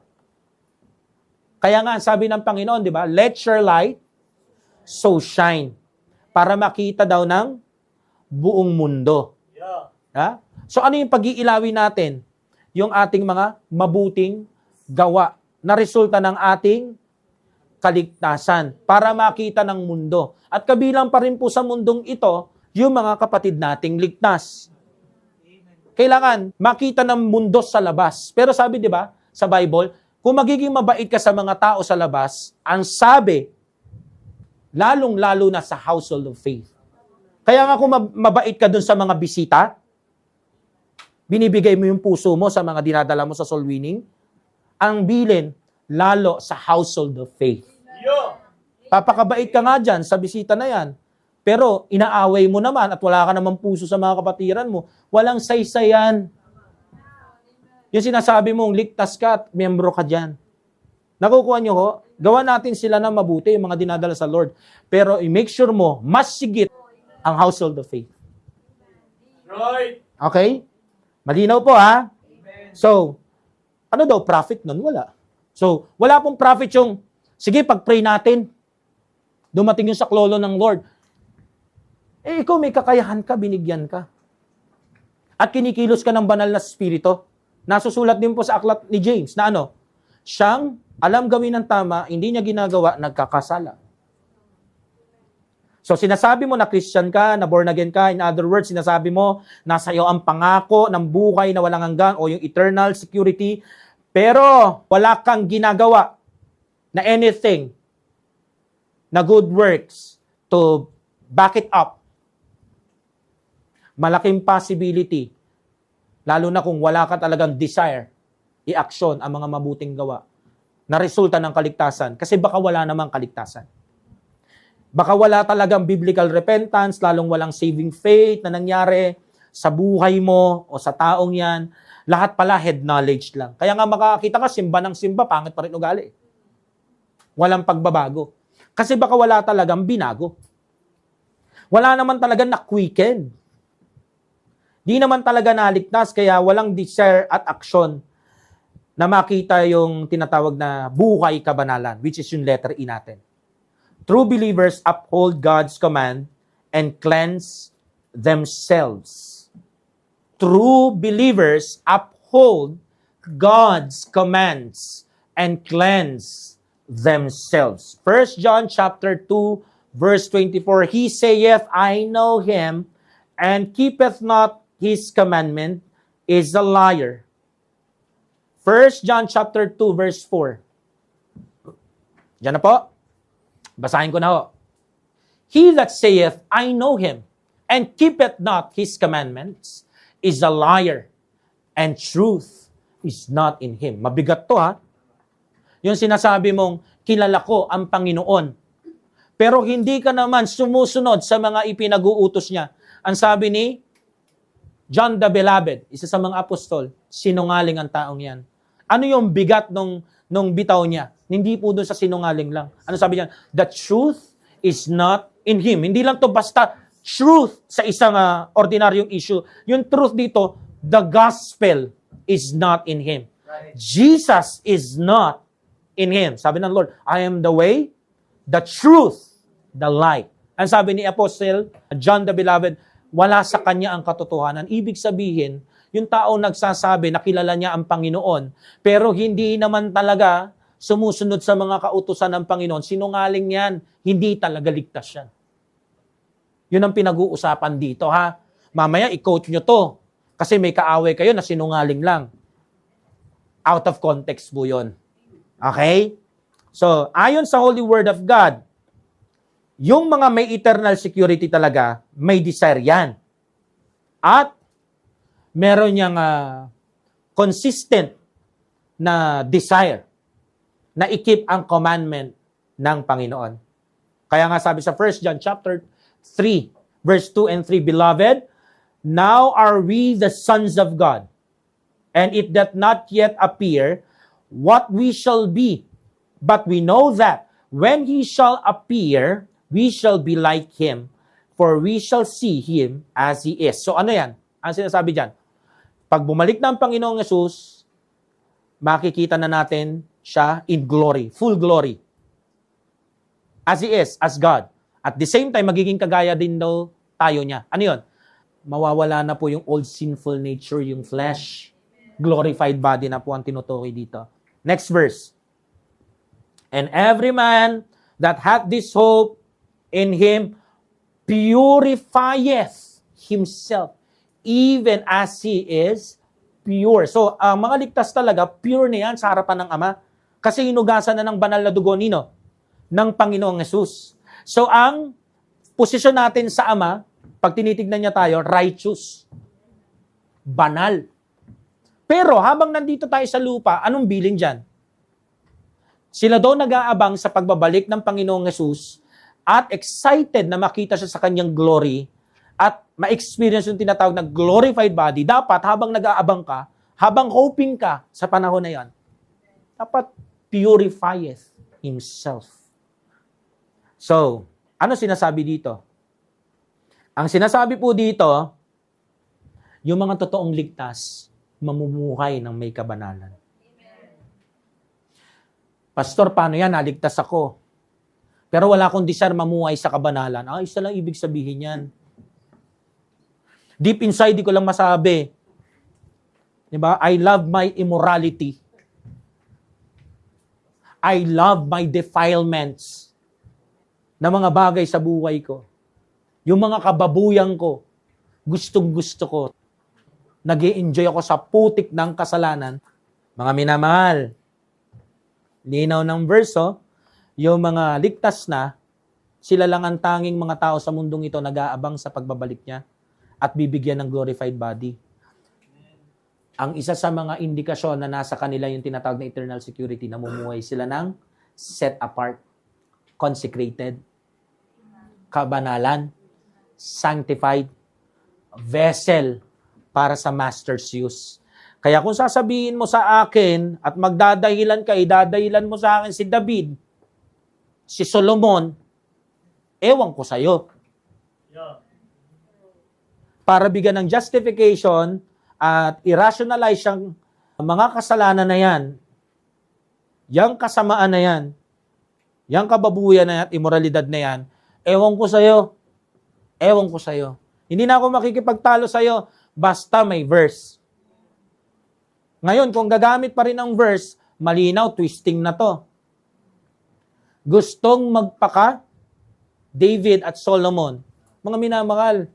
Kaya nga, sabi ng Panginoon, di ba? Let your light so shine. Para makita daw ng buong mundo. Yeah. Ha? So ano yung pag-iilawin natin? Yung ating mga mabuting gawa na resulta ng ating kaligtasan para makita ng mundo. At kabilang pa rin po sa mundong ito, yung mga kapatid nating ligtas. Kailangan makita ng mundo sa labas. Pero sabi, di ba, sa Bible, kung magiging mabait ka sa mga tao sa labas, ang sabi, lalong-lalo na sa household of faith. Kaya nga kung mabait ka dun sa mga bisita, binibigay mo yung puso mo sa mga dinadala mo sa soul winning, ang bilin, lalo sa household of faith. Yo! Papakabait ka nga dyan sa bisita na yan. Pero inaaway mo naman at wala ka namang puso sa mga kapatiran mo, walang saysayan. Yung sinasabi mong ligtas ka at miyembro ka dyan. Nakukuha nyo ho? Gawa natin sila na mabuti, yung mga dinadala sa Lord. Pero i-make sure mo, mas sigit ang household of faith. Right! Okay? Malinaw po ha? So, ano daw profit nun? Wala. So, wala pong profit yung, sige, pag-pray natin, dumating yung saklolo ng Lord. Eh, ikaw may kakayahan ka, binigyan ka. At kinikilos ka ng banal na spirito. Nasusulat din po sa aklat ni James na ano, siyang alam gawin ng tama, hindi niya ginagawa, nagkakasala. So sinasabi mo na Christian ka, na born again ka, in other words, sinasabi mo, nasa iyo ang pangako ng buhay na walang hanggan o yung eternal security, pero wala kang ginagawa na anything, na good works to back it up. Malaking possibility, lalo na kung wala ka talagang desire, i-action ang mga mabuting gawa na resulta ng kaligtasan. Kasi baka wala namang kaligtasan. Baka wala talagang biblical repentance, lalong walang saving faith na nangyari sa buhay mo o sa taong yan. Lahat pala head knowledge lang. Kaya nga makakita ka, simba ng simba, pangit pa rin ugali. Walang pagbabago. Kasi baka wala talagang binago. Wala naman talaga na-quicken. Di naman talaga naligtas, kaya walang desire at action na makita yung tinatawag na buhay kabanalan, which is yung letter E natin. True believers uphold God's command and cleanse themselves. True believers uphold God's commands and cleanse themselves. 1 John chapter 2, verse 24, He saith, I know him, and keepeth not his commandment, is a liar. 1 John chapter 2, verse 4. Diyan na po. Basahin ko na ho. He that saith, I know him, and keepeth not his commandments, is a liar, and truth is not in him. Mabigat to ha. Yung sinasabi mong, kilala ko ang Panginoon, pero hindi ka naman sumusunod sa mga ipinag-uutos niya. Ang sabi ni John the Beloved, isa sa mga apostol, sinungaling ang taong yan. Ano yung bigat nung bitaw niya? Hindi po doon sa sinungaling lang. Ano sabi niya? The truth is not in him. Hindi lang to basta truth sa isang ordinaryong issue. Yung truth dito, the gospel is not in him. Right. Jesus is not in him. Sabi ng Lord, I am the way, the truth, the light. Ang sabi ni Apostle John the Beloved, wala sa kanya ang katotohanan. Ibig sabihin, yung tao nagsasabi na kilala niya ang Panginoon, pero hindi naman talaga sumusunod sa mga kautusan ng Panginoon, sinungaling yan, hindi talaga ligtas yan. Yun ang pinag-uusapan dito, ha? Mamaya, i-quote nyo to, kasi may kaaway kayo na sinungaling lang. Out of context po yun. Okay? So, ayon sa Holy Word of God, yung mga may eternal security talaga, may desire yan. At, meron niyang consistent na desire na i-keep ang commandment ng Panginoon. Kaya nga sabi sa 1 John chapter 3, verse 2 and 3, Beloved, now are we the sons of God, and it doth not yet appear what we shall be. But we know that when He shall appear, we shall be like Him, for we shall see Him as He is. So ano yan? Ang sinasabi dyan? Pag bumalik na ang Panginoong Yesus, makikita na natin siya in glory, full glory. As He is, as God. At the same time, magiging kagaya din daw tayo niya. Ano yun? Mawawala na po yung old sinful nature, yung flesh. Glorified body na po ang tinutukoy dito. Next verse. And every man that hath this hope in him purifieth himself, even as he is pure. So, ang mga ligtas talaga, pure na yan sa harapan ng Ama. Kasi hinugasan na ng banal na dugo nino, ng Panginoong Yesus. So, ang posisyon natin sa Ama, pag tinitignan niya tayo, righteous. Banal. Pero habang nandito tayo sa lupa, anong bilin dyan? Sila daw nag-aabang sa pagbabalik ng Panginoong Yesus at excited na makita siya sa kanyang glory at ma-experience yung tinatawag na glorified body. Dapat habang nag-aabang ka, habang hoping ka sa panahon na yan, dapat purifieth himself. So, ano sinasabi dito? Ang sinasabi po dito, yung mga totoong ligtas, mamumuhay ng may kabanalan. Pastor, paano yan? Naligtas ako. Pero wala akong desire mamuhay sa kabanalan. Isa lang ibig sabihin yan. Deep inside, di ko lang masabi. Diba? I love my immorality. I love my defilements na mga bagay sa buhay ko. Yung mga kababuyang ko, gustong-gusto ko. Nag-i-enjoy ako sa putik ng kasalanan. Mga minamahal, linaw ng verso, yung mga ligtas na, sila lang ang tanging mga tao sa mundong ito nag-aabang sa pagbabalik niya at bibigyan ng glorified body. Ang isa sa mga indikasyon na nasa kanila yung tinatawag na eternal security, namumuhay sila ng set apart, consecrated, kabanalan, sanctified, vessel para sa master's use. Kaya kung sasabihin mo sa akin at magdadahilan ka, idadahilan mo sa akin si David, si Solomon, ewan ko sa'yo. Para bigyan ng justification at irrationalize yung mga kasalanan na yan, yung kasamaan na yan, yung kababuyan na yan at immoralidad na yan, ewan ko sa'yo. Ewan ko sa'yo. Hindi na ako makikipagtalo sa'yo, basta may verse. Ngayon, kung gagamit pa rin ng verse, malinaw, twisting na to. Gustong magpaka, David at Solomon, mga minamahal,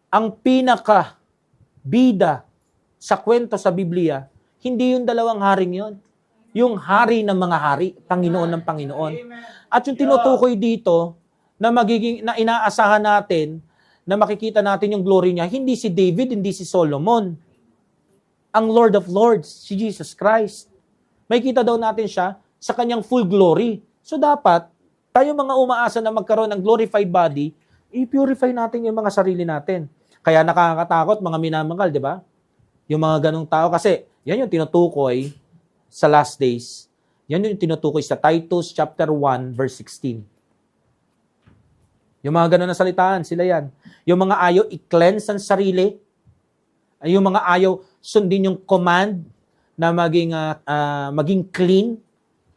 ang pinaka-bida sa kwento sa Biblia, hindi yung dalawang haring yon. Yung hari ng mga hari, Panginoon ng Panginoon. At yung tinutukoy dito, na inaasahan natin, na makikita natin yung glory niya, hindi si David, hindi si Solomon. Ang Lord of Lords, si Jesus Christ. May kita daw natin siya sa kanyang full glory. So dapat, tayo mga umaasa na magkaroon ng glorified body, i-purify natin yung mga sarili natin. Kaya nakakatakot, mga minamahal, di ba? Yung mga ganong tao. Kasi, yan yung tinutukoy sa last days. Yan yung tinutukoy sa Titus chapter 1, verse 16. Yung mga ganon na salitaan, sila yan. Yung mga ayaw i-cleanse ang sarili. Yung mga ayaw sundin yung command na maging clean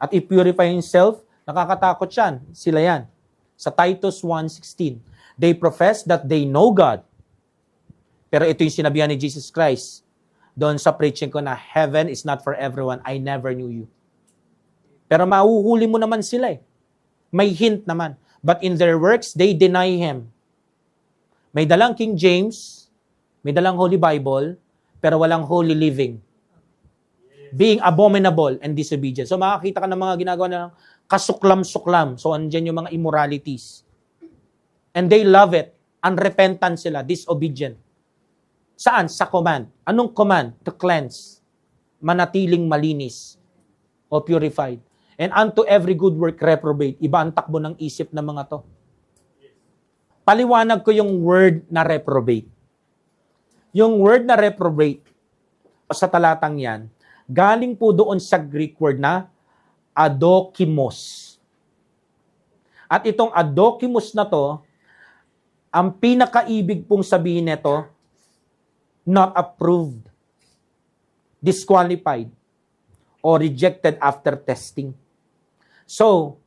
at i-purify himself. Nakakatakot yan. Sila yan. Sa Titus 1:16. They profess that they know God. Pero ito yung sinabihan ni Jesus Christ doon sa preaching ko na heaven is not for everyone. I never knew you. Pero mahuhuli mo naman sila eh. May hint naman. But in their works, they deny Him. May dalang King James, may dalang Holy Bible, pero walang holy living. Being abominable and disobedient. So makakita ka ng mga ginagawa na kasuklam-suklam. So andyan yung mga immoralities. And they love it. Unrepentant sila, disobedient. Saan? Sa command. Anong command? To cleanse. Manatiling malinis o purified. And unto every good work reprobate. Iba ang takbo ng isip ng mga to. Paliwanag ko yung word na reprobate. Yung word na reprobate, sa talatang yan, galing po doon sa Greek word na adokimos. At itong adokimos na to, ang pinakaibig pong sabihin nito, not approved, disqualified, or rejected after testing. So,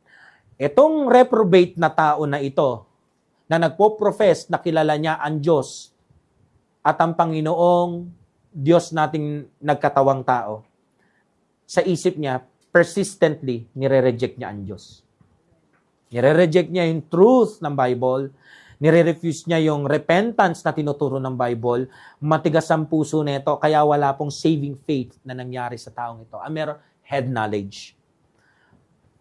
itong reprobate na tao na ito, na nagpo-profess na kilala niya ang Diyos at ang Panginoong Diyos nating nagkatawang tao, sa isip niya, persistently, nire-reject niya ang Diyos. Nire-reject niya yung truth ng Bible, nire-refuse niya yung repentance na tinuturo ng Bible, matigas ang puso nito, kaya wala pong saving faith na nangyari sa taong ito. Meron head knowledge.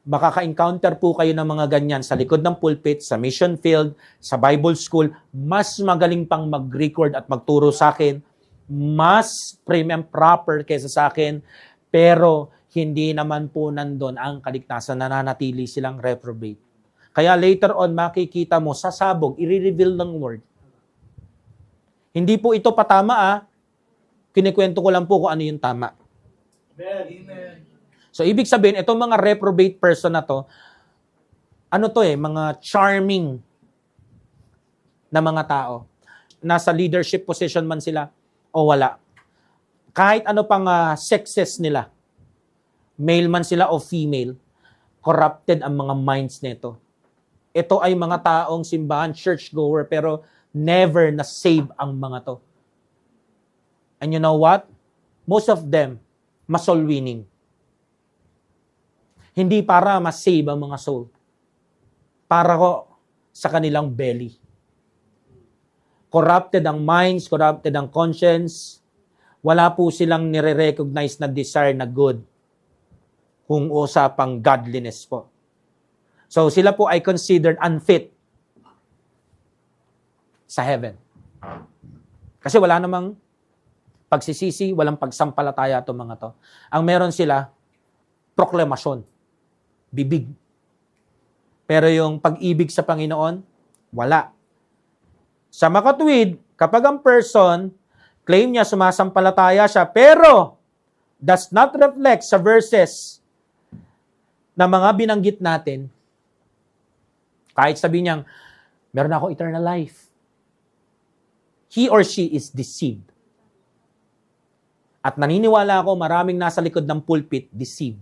Makaka-encounter po kayo ng mga ganyan sa likod ng pulpit, sa mission field, sa Bible school, mas magaling pang mag-record at magturo sa akin, mas prim and proper kaysa sa akin, pero hindi naman po nandun ang kaligtasan, nananatili silang reprobate. Kaya later on, makikita mo, sasabog, i-reveal ng word. Hindi po ito patama kinikwento ko lang po kung ano yung tama. Amen. So, ibig sabihin, itong mga reprobate person na to, mga charming na mga tao. Nasa leadership position man sila o wala. Kahit ano pang sexes nila, male man sila o female, corrupted ang mga minds nito. Ito ay mga taong simbahan, churchgoer, pero never na save ang mga to. And you know what? Most of them, soul winning. Hindi para ma-save ang mga soul. Para ko sa kanilang belly. Corrupted ang minds, corrupted ang conscience. Wala po silang nire-recognize na desire na good kung usapang godliness po. So sila po ay considered unfit sa heaven. Kasi wala namang pagsisisi, walang pagsampalataya itong mga to. Ang meron sila, proklamasyon. Bibig. Pero yung pag-ibig sa Panginoon, wala. Sa makatuwid, kapag ang person, claim niya sumasampalataya siya, pero does not reflect sa verses na mga binanggit natin, kahit sabihin niyang, meron akong eternal life, he or she is deceived. At naniniwala ako, maraming nasa likod ng pulpit, deceived.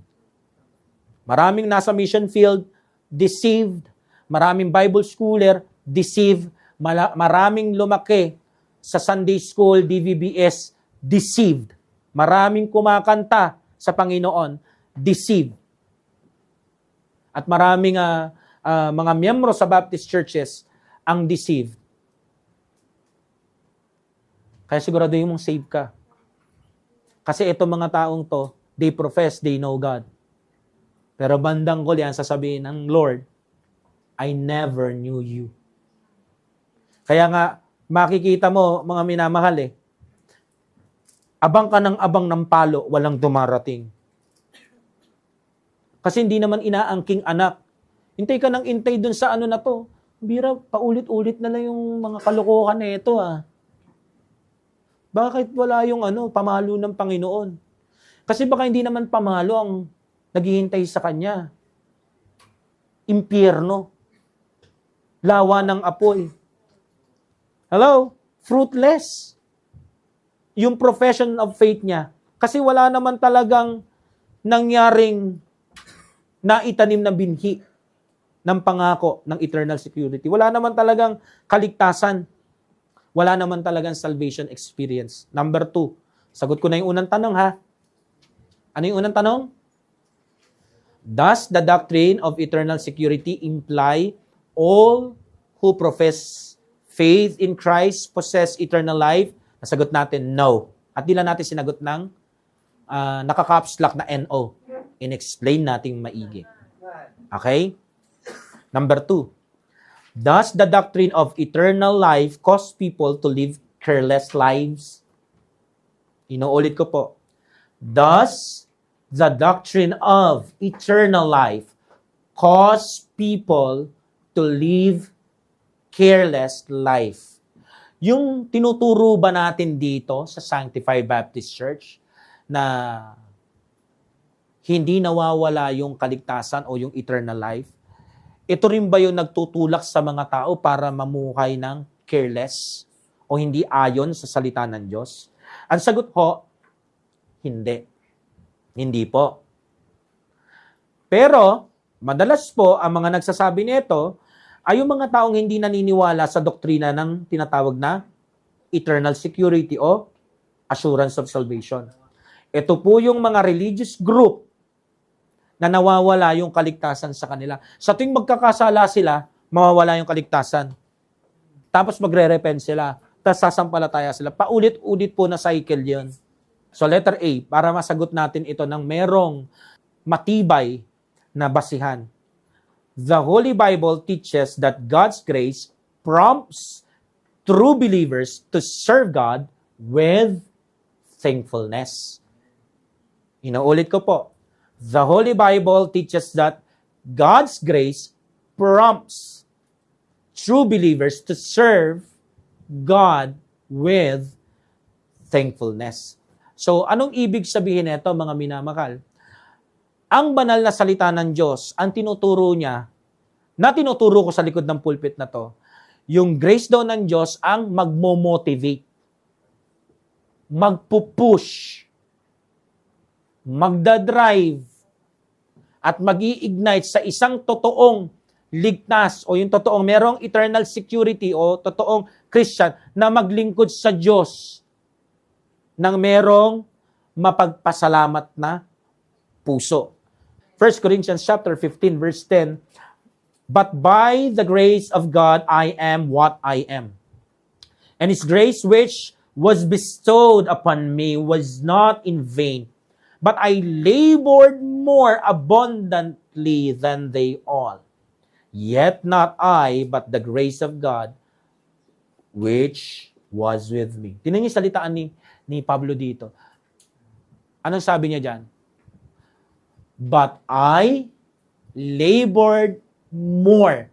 Maraming nasa mission field, deceived. Maraming Bible schooler, deceived. Maraming lumaki sa Sunday school, DVBS, deceived. Maraming kumakanta sa Panginoon, deceived. At maraming mga miyembro sa Baptist churches ang deceived. Kaya siguraduhin mong save ka. Kasi itong mga taong to, they profess they know God. Pero bandang ko yan, sasabihin ng Lord, I never knew you. Kaya nga, makikita mo, mga minamahal abang ka ng abang ng palo, walang dumarating. Kasi hindi naman inaangking anak. Hintay ka ng intay dun sa ano na to. Bira, paulit-ulit na lang yung mga kalokohan na ito Bakit wala yung pamalo ng Panginoon? Kasi baka hindi naman pamalo ang naghihintay sa kanya. Impyerno. Lawa ng apoy. Hello? Fruitless. Yung profession of faith niya. Kasi wala naman talagang nangyaring naitanim na binhi ng pangako ng eternal security. Wala naman talagang kaligtasan. Wala naman talagang salvation experience. Number 2. Sagot ko na yung unang tanong Ano yung unang tanong? Does the doctrine of eternal security imply all who profess faith in Christ possess eternal life? Nasagot natin, no. At di lang natin sinagot ng naka-caps lock na NO. In-explain natin maigi. Okay? Number 2. Does the doctrine of eternal life cause people to live careless lives? Inuulit ko po. Does the doctrine of eternal life cause people to live careless life? Yung tinuturo ba natin dito sa Sanctified Baptist Church na hindi nawawala yung kaligtasan o yung eternal life, ito rin ba yung nagtutulak sa mga tao para mamuhay ng careless o hindi ayon sa salita ng Diyos? Ang sagot po, hindi. Hindi po. Pero, madalas po, ang mga nagsasabi nito ay yung mga taong hindi naniniwala sa doktrina ng tinatawag na eternal security o assurance of salvation. Ito po yung mga religious group na nawawala yung kaligtasan sa kanila. Sa tuwing magkakasala sila, mawawala yung kaligtasan. Tapos magre-repent sila. Tapos sasampalataya sila. Paulit-ulit po na cycle yun. So letter A, para masagot natin ito ng merong matibay na basihan. The Holy Bible teaches that God's grace prompts true believers to serve God with thankfulness. Inuulit ko po. The Holy Bible teaches that God's grace prompts true believers to serve God with thankfulness. So, anong ibig sabihin nito, mga minamahal? Ang banal na salita ng Diyos, ang tinuturo niya, na tinuturo ko sa likod ng pulpit na to, yung grace daw ng Diyos ang magmo-motivate, magpupush, magdadrive, at mag-i-ignite sa isang totoong ligtas o yung totoong merong eternal security o totoong Christian na maglingkod sa Diyos ng merong mapagpasalamat na puso. 1 Corinthians chapter 15 verse 10, "But by the grace of God I am what I am. And His grace which was bestowed upon me was not in vain, but I labored more abundantly than they all. Yet not I, but the grace of God, which was with me." Tingnan niyo yung salitaan ni Pablo dito. Anong sabi niya dyan? But I labored more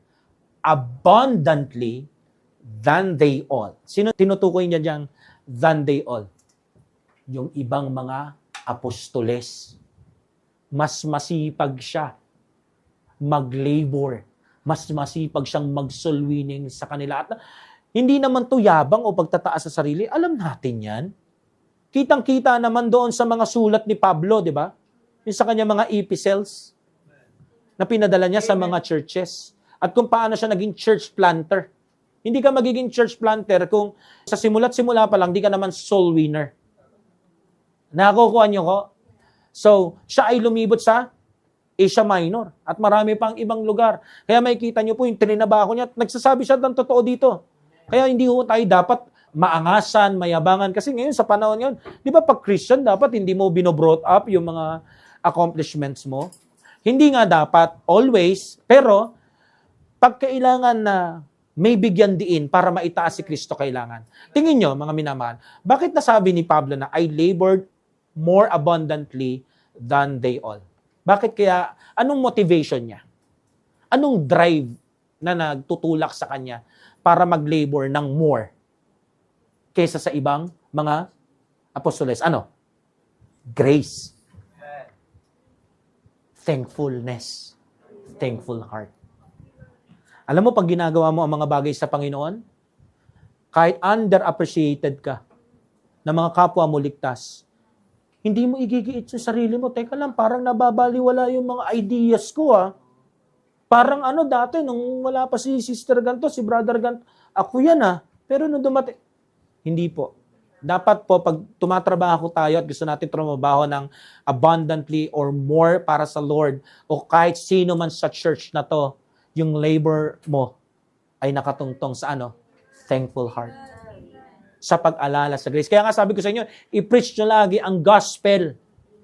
abundantly than they all. Sino tinutukoy niya dyan? Than they all. Yung ibang mga apostoles. Mas masipag siya mag-labor. Mas masipag siyang mag-soul-winning sa kanila. At hindi naman to yabang o pagtataas sa sarili. Alam natin yan. Kitang-kita naman doon sa mga sulat ni Pablo, di ba? Yung sa kanya mga epistles na pinadala niya sa mga churches. At kung paano siya naging church planter. Hindi ka magiging church planter kung sa simula't simula pa lang, di ka naman soul winner. Nakukuha niyo ko? So, siya ay lumibot sa Asia Minor at marami pang ibang lugar. Kaya makikita niyo po yung trinabaho niya at nagsasabi siya ng totoo dito. Kaya hindi ho tayo dapat maangasan, mayabangan. Kasi ngayon, sa panahon ngayon, di ba pag Christian, dapat hindi mo binobrought up yung mga accomplishments mo. Hindi nga dapat always, pero pag kailangan na may bigyan diin para maitaas si Kristo kailangan. Tingin nyo, mga minamahal, bakit nasabi ni Pablo na I labored more abundantly than they all? Bakit kaya, anong motivation niya? Anong drive na nagtutulak sa kanya para mag-labor ng more kaysa sa ibang mga apostoles? Ano? Grace. Thankfulness. Thankful heart. Alam mo, pag ginagawa mo ang mga bagay sa Panginoon, kahit underappreciated ka ng mga kapwa mo ligtas, hindi mo igigiit sa sarili mo. Teka lang, parang nababaliwala yung mga ideas ko, ah. Parang dati, nung wala pa si Sister Ganto, si Brother Ganto, ako yan, ah. Pero nung dumating, hindi po. Dapat po, pag tumatrabaho tayo at gusto natin trumabaho ng abundantly or more para sa Lord, o kahit sino man sa church na to, yung labor mo ay nakatungtong sa thankful heart. Sa pag-alala sa grace. Kaya nga sabi ko sa inyo, i-preach nyo lagi ang gospel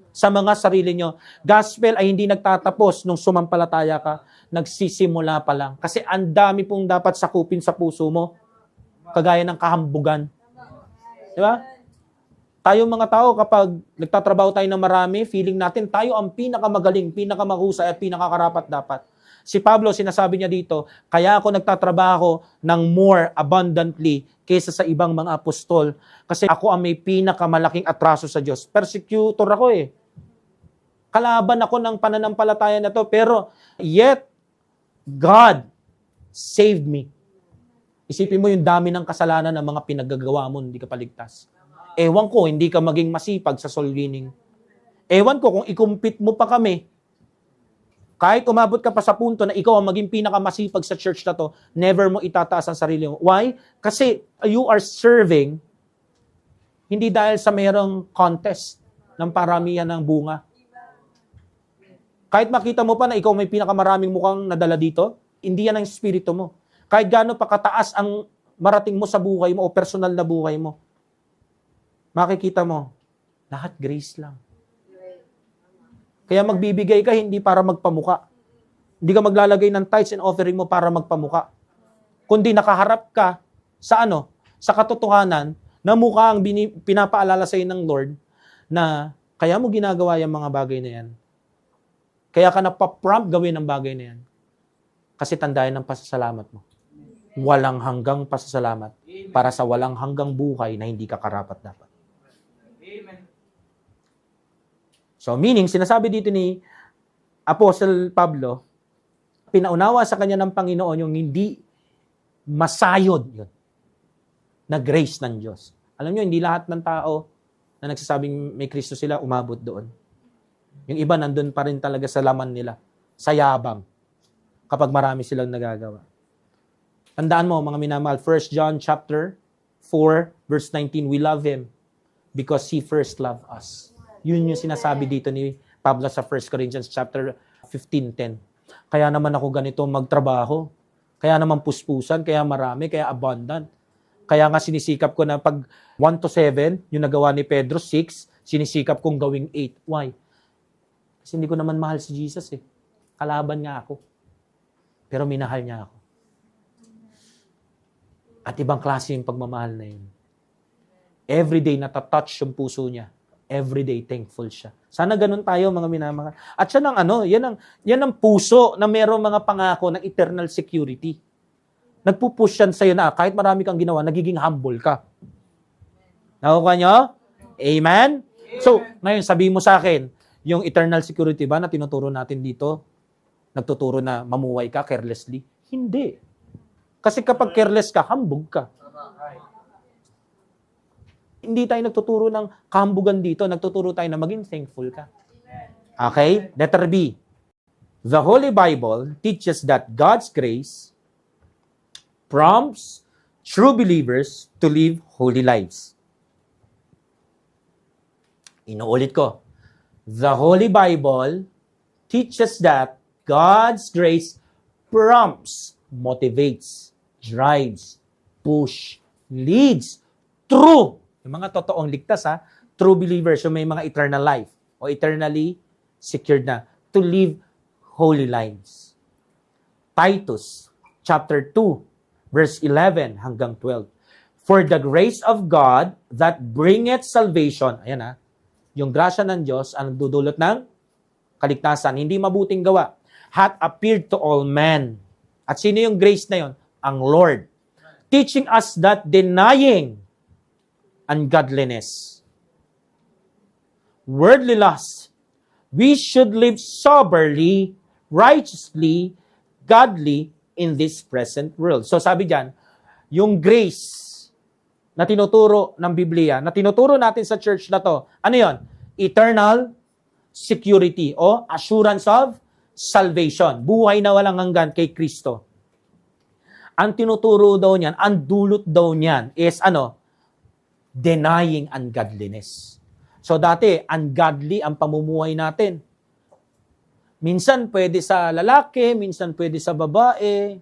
sa mga sarili nyo. Gospel ay hindi nagtatapos nung sumampalataya ka, nagsisimula pa lang. Kasi ang dami pong dapat sakupin sa puso mo, kagaya ng kahambugan. Di ba? Tayong mga tao, kapag nagtatrabaho tayo ng marami, feeling natin tayo ang pinakamagaling, pinakamahusay at pinakakarapat dapat. Si Pablo, sinasabi niya dito, kaya ako nagtatrabaho ng more abundantly kaysa sa ibang mga apostol kasi ako ang may pinakamalaking atraso sa Diyos. Persecutor ako eh. Kalaban ako ng pananampalataya na to, pero yet, God saved me. Isipin mo yung dami ng kasalanan ng mga pinaggagawa mo, hindi ka paligtas. Ewan ko, hindi ka maging masipag sa soul winning. Ewan ko, kung ikumpit mo pa kami, kahit umabot ka pa sa punto na ikaw ang maging pinakamasipag sa church na to, never mo itataas ang sarili mo. Why? Kasi you are serving, hindi dahil sa mayroong contest ng paramihan ng bunga. Kahit makita mo pa na ikaw may pinakamaraming mukhang nadala dito, hindi yan ang espiritu mo. Kahit gaano pa kataas ang marating mo sa buhay mo o personal na buhay mo, makikita mo, lahat grace lang. Kaya magbibigay ka hindi para magpamuka. Hindi ka maglalagay ng tithes and offering mo para magpamuka. Kundi nakaharap ka sa sa katotohanan na mukha ang pinapaalala sa iyo ng Lord na kaya mo ginagawa yung mga bagay na yan. Kaya ka napaprompt gawin ang bagay na yan. Kasi tandayan ng pasasalamat mo. Walang hanggang pasasalamat para sa walang hanggang buhay na hindi ka karapat-dapat. Amen. So meaning, sinasabi dito ni Apostle Pablo, pinaunawa sa kanya ng Panginoon yung hindi masayod yun, na grace ng Diyos. Alam nyo, hindi lahat ng tao na nagsasabing may Kristo sila, umabot doon. Yung iba nandun pa rin talaga sa laman nila, sa yabang, kapag marami silang nagagawa. Tandaan mo, mga minamahal, 1 John chapter 4, verse 19, we love Him because He first loved us. Yun yung sinasabi dito ni Pablo sa 1 Corinthians chapter 15:10. Kaya naman ako ganito magtrabaho. Kaya naman puspusan, kaya marami, kaya abundant. Kaya nga sinisikap ko na pag 1 to 7, yung nagawa ni Pedro 6, sinisikap kong gawing 8. Why? Kasi hindi ko naman mahal si Jesus eh. Kalaban nga ako. Pero minahal niya ako. At ibang klase yung pagmamahal na yun. Everyday natatouch yung puso niya. Everyday thankful siya. Sana ganun tayo mga minamahal. At siya ng yan ang puso na mayroong mga pangako ng eternal security. Nagpupush yan sa'yo na kahit marami kang ginawa, nagiging humble ka. Nakukuha nyo? Amen? So, ngayon sabihin mo sa akin, yung eternal security ba na tinuturo natin dito, nagtuturo na mamuhay ka carelessly? Hindi. Kasi kapag careless ka, hambog ka. Hindi tayo nagtuturo ng kahambugan dito. Nagtuturo tayo na maging thankful ka. Okay? Letter B. The Holy Bible teaches that God's grace prompts true believers to live holy lives. Inuulit ko. The Holy Bible teaches that God's grace prompts, motivates, drives, push, leads, true. Yung mga totoong ligtas, true believers, yung may mga eternal life o eternally secured na to live holy lives. Titus chapter 2, verse 11 hanggang 12. For the grace of God that bringeth salvation, ayan yung grasya ng Diyos ang nagdudulot ng kaligtasan, hindi mabuting gawa, hath appeared to all men. At sino yung grace na yon? Ang Lord. Teaching us that denying ungodliness, worldly lust, we should live soberly, righteously, godly in this present world. So sabi diyan, yung grace na tinuturo ng Biblia, na tinuturo natin sa church na to, ano yon? Eternal security o assurance of salvation. Buhay na walang hanggan kay Kristo. Ang tinuturo daw niyan, ang dulot daw niyan is denying ungodliness. So dati, ungodly ang pamumuhay natin. Minsan pwede sa lalaki, minsan pwede sa babae.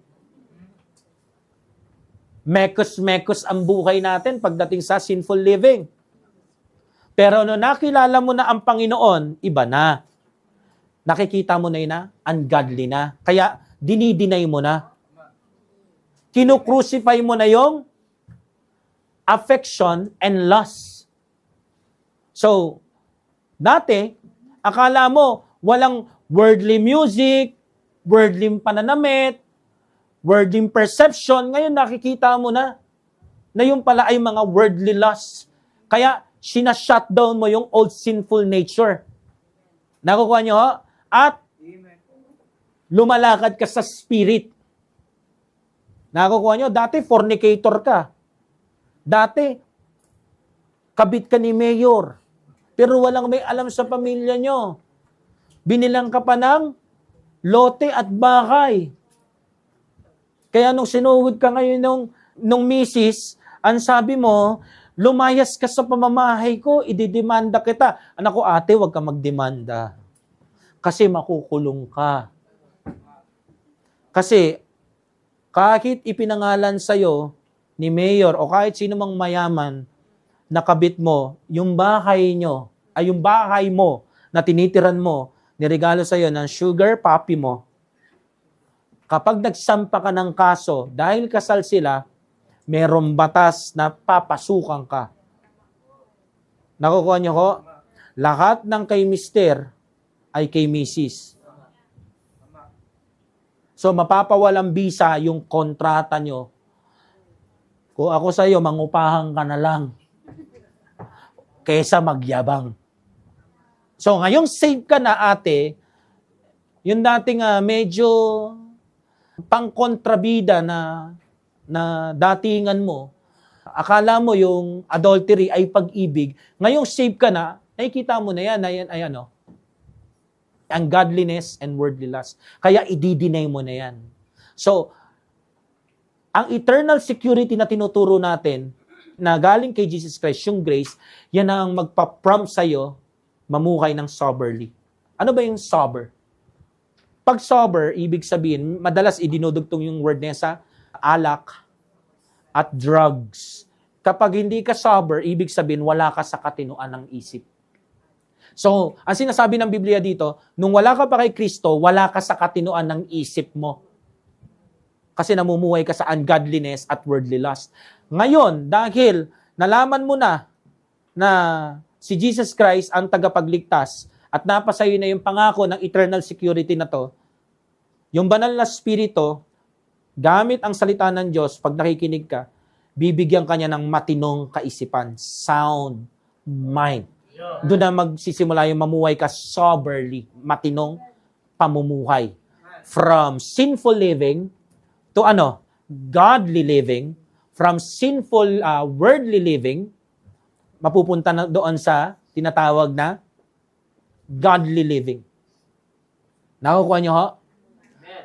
Mekos-mekos ang buhay natin pagdating sa sinful living. Pero no nakilala mo na ang Panginoon, iba na. Nakikita mo na yun ungodly na. Kaya dinideny mo na. Kinukrucify mo na yung affection and lust. So, dati, akala mo, walang worldly music, worldly pananamit, worldly perception. Ngayon, nakikita mo na yung pala ay mga worldly lust. Kaya, sinashutdown mo yung old sinful nature. Nakukuha nyo, at lumalakad ka sa spirit. Nakukuha nyo, dati fornicator ka. Dati, kabit ka ni mayor. Pero walang may alam sa pamilya nyo. Binilang ka pa ng lote at bahay. Kaya nung sinuhod ka ngayon nung misis, ang sabi mo, lumayas ka sa pamamahay ko, ididemanda kita. Anak ko, ate, huwag ka magdemanda. Kasi makukulong ka. Kasi kahit ipinangalan sa'yo ni mayor o kahit sino mang mayaman na kabit mo, yung bahay nyo, ay yung bahay mo na tinitiran mo, niregalo sa'yo ng sugar papi mo, kapag nagsampa ka ng kaso, dahil kasal sila, merong batas na papasukan ka. Nakukuha niyo ko? Lahat ng kay mister ay kay misis. So, mapapawalang bisa yung kontrata nyo. Kung ako sa'yo, mangupahan ka na lang kaysa magyabang. So, ngayong save ka na, ate, yung dating medyo pangkontrabida na datingan mo, akala mo yung adultery ay pag-ibig, ngayong save ka na, nakikita mo na yan, ay ano, ungodliness and worldly lust. Kaya i-deny mo na yan. So, ang eternal security na tinuturo natin, na galing kay Jesus Christ, yung grace, yan ang magpa-prompt sa'yo, mamuhay ng soberly. Ano ba yung sober? Pag sober, ibig sabihin, madalas idinudugtong yung word niya sa alak at drugs. Kapag hindi ka sober, ibig sabihin, wala ka sa katinoan ng isip. So, ang sinasabi ng Biblia dito, nung wala ka pa kay Kristo, wala ka sa katinoan ng isip mo. Kasi namumuhay ka sa ungodliness at worldly lust. Ngayon, dahil nalaman mo na si Jesus Christ ang tagapagligtas at napasayo na yung pangako ng eternal security na to, yung banal na spirito, gamit ang salita ng Diyos, pag nakikinig ka, bibigyan ka niya ng matinong kaisipan, sound mind. Doon na magsisimula yung mamuhay ka soberly, matinong pamumuhay. From sinful living to godly living, from sinful worldly living, mapupunta na doon sa tinatawag na godly living. Nakukuha niyo ho?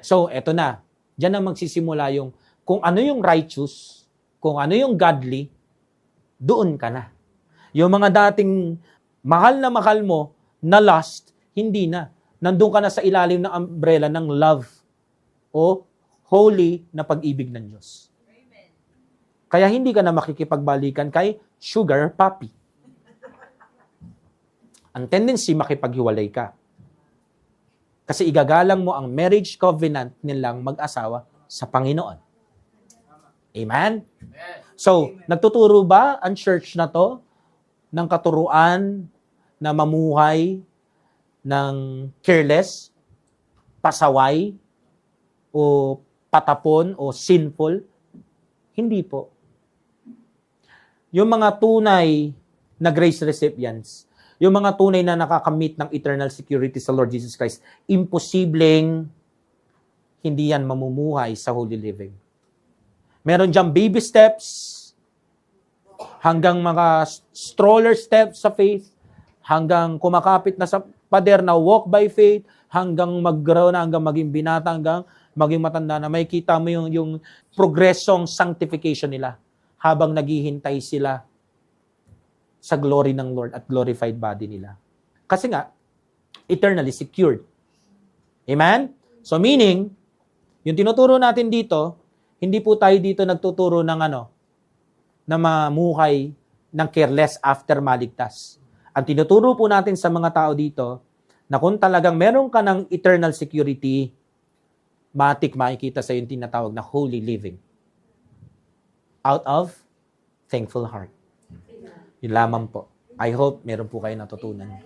So, eto na. Diyan na magsisimula yung kung ano yung righteous, kung ano yung godly, doon ka na. Yung mga dating mahal mo na lust, hindi na. Nandun ka na sa ilalim ng umbrella ng love o holy na pag-ibig ng Diyos. Amen. Kaya hindi ka na makikipagbalikan kay sugar papi. Ang tendency, makipaghiwalay ka. Kasi igagalang mo ang marriage covenant nilang mag-asawa sa Panginoon. Amen? So, nagtuturo ba ang church na to ng katuruan na mamuhay ng careless, pasaway, o patapon, o sinful? Hindi po. Yung mga tunay na grace recipients, yung mga tunay na nakakamit ng eternal security sa Lord Jesus Christ, imposibleng hindi yan mamumuhay sa holy living. Meron diyang baby steps, hanggang mga stroller steps sa faith, hanggang kumakapit na sa pader na walk by faith, hanggang mag-grow na, hanggang maging binata, hanggang maging matanda na. May kita mo yung progresong sanctification nila habang naghihintay sila sa glory ng Lord at glorified body nila. Kasi nga, eternally secured. Amen? So meaning, yung tinuturo natin dito, hindi po tayo dito nagtuturo ng na mamuhay ng careless after maligtas. Ang tinuturo po natin sa mga tao dito, na kung talagang meron ka ng eternal security, makikita sa yung tinatawag na holy living. Out of thankful heart. Yun lamang po. I hope meron po kayo natutunan.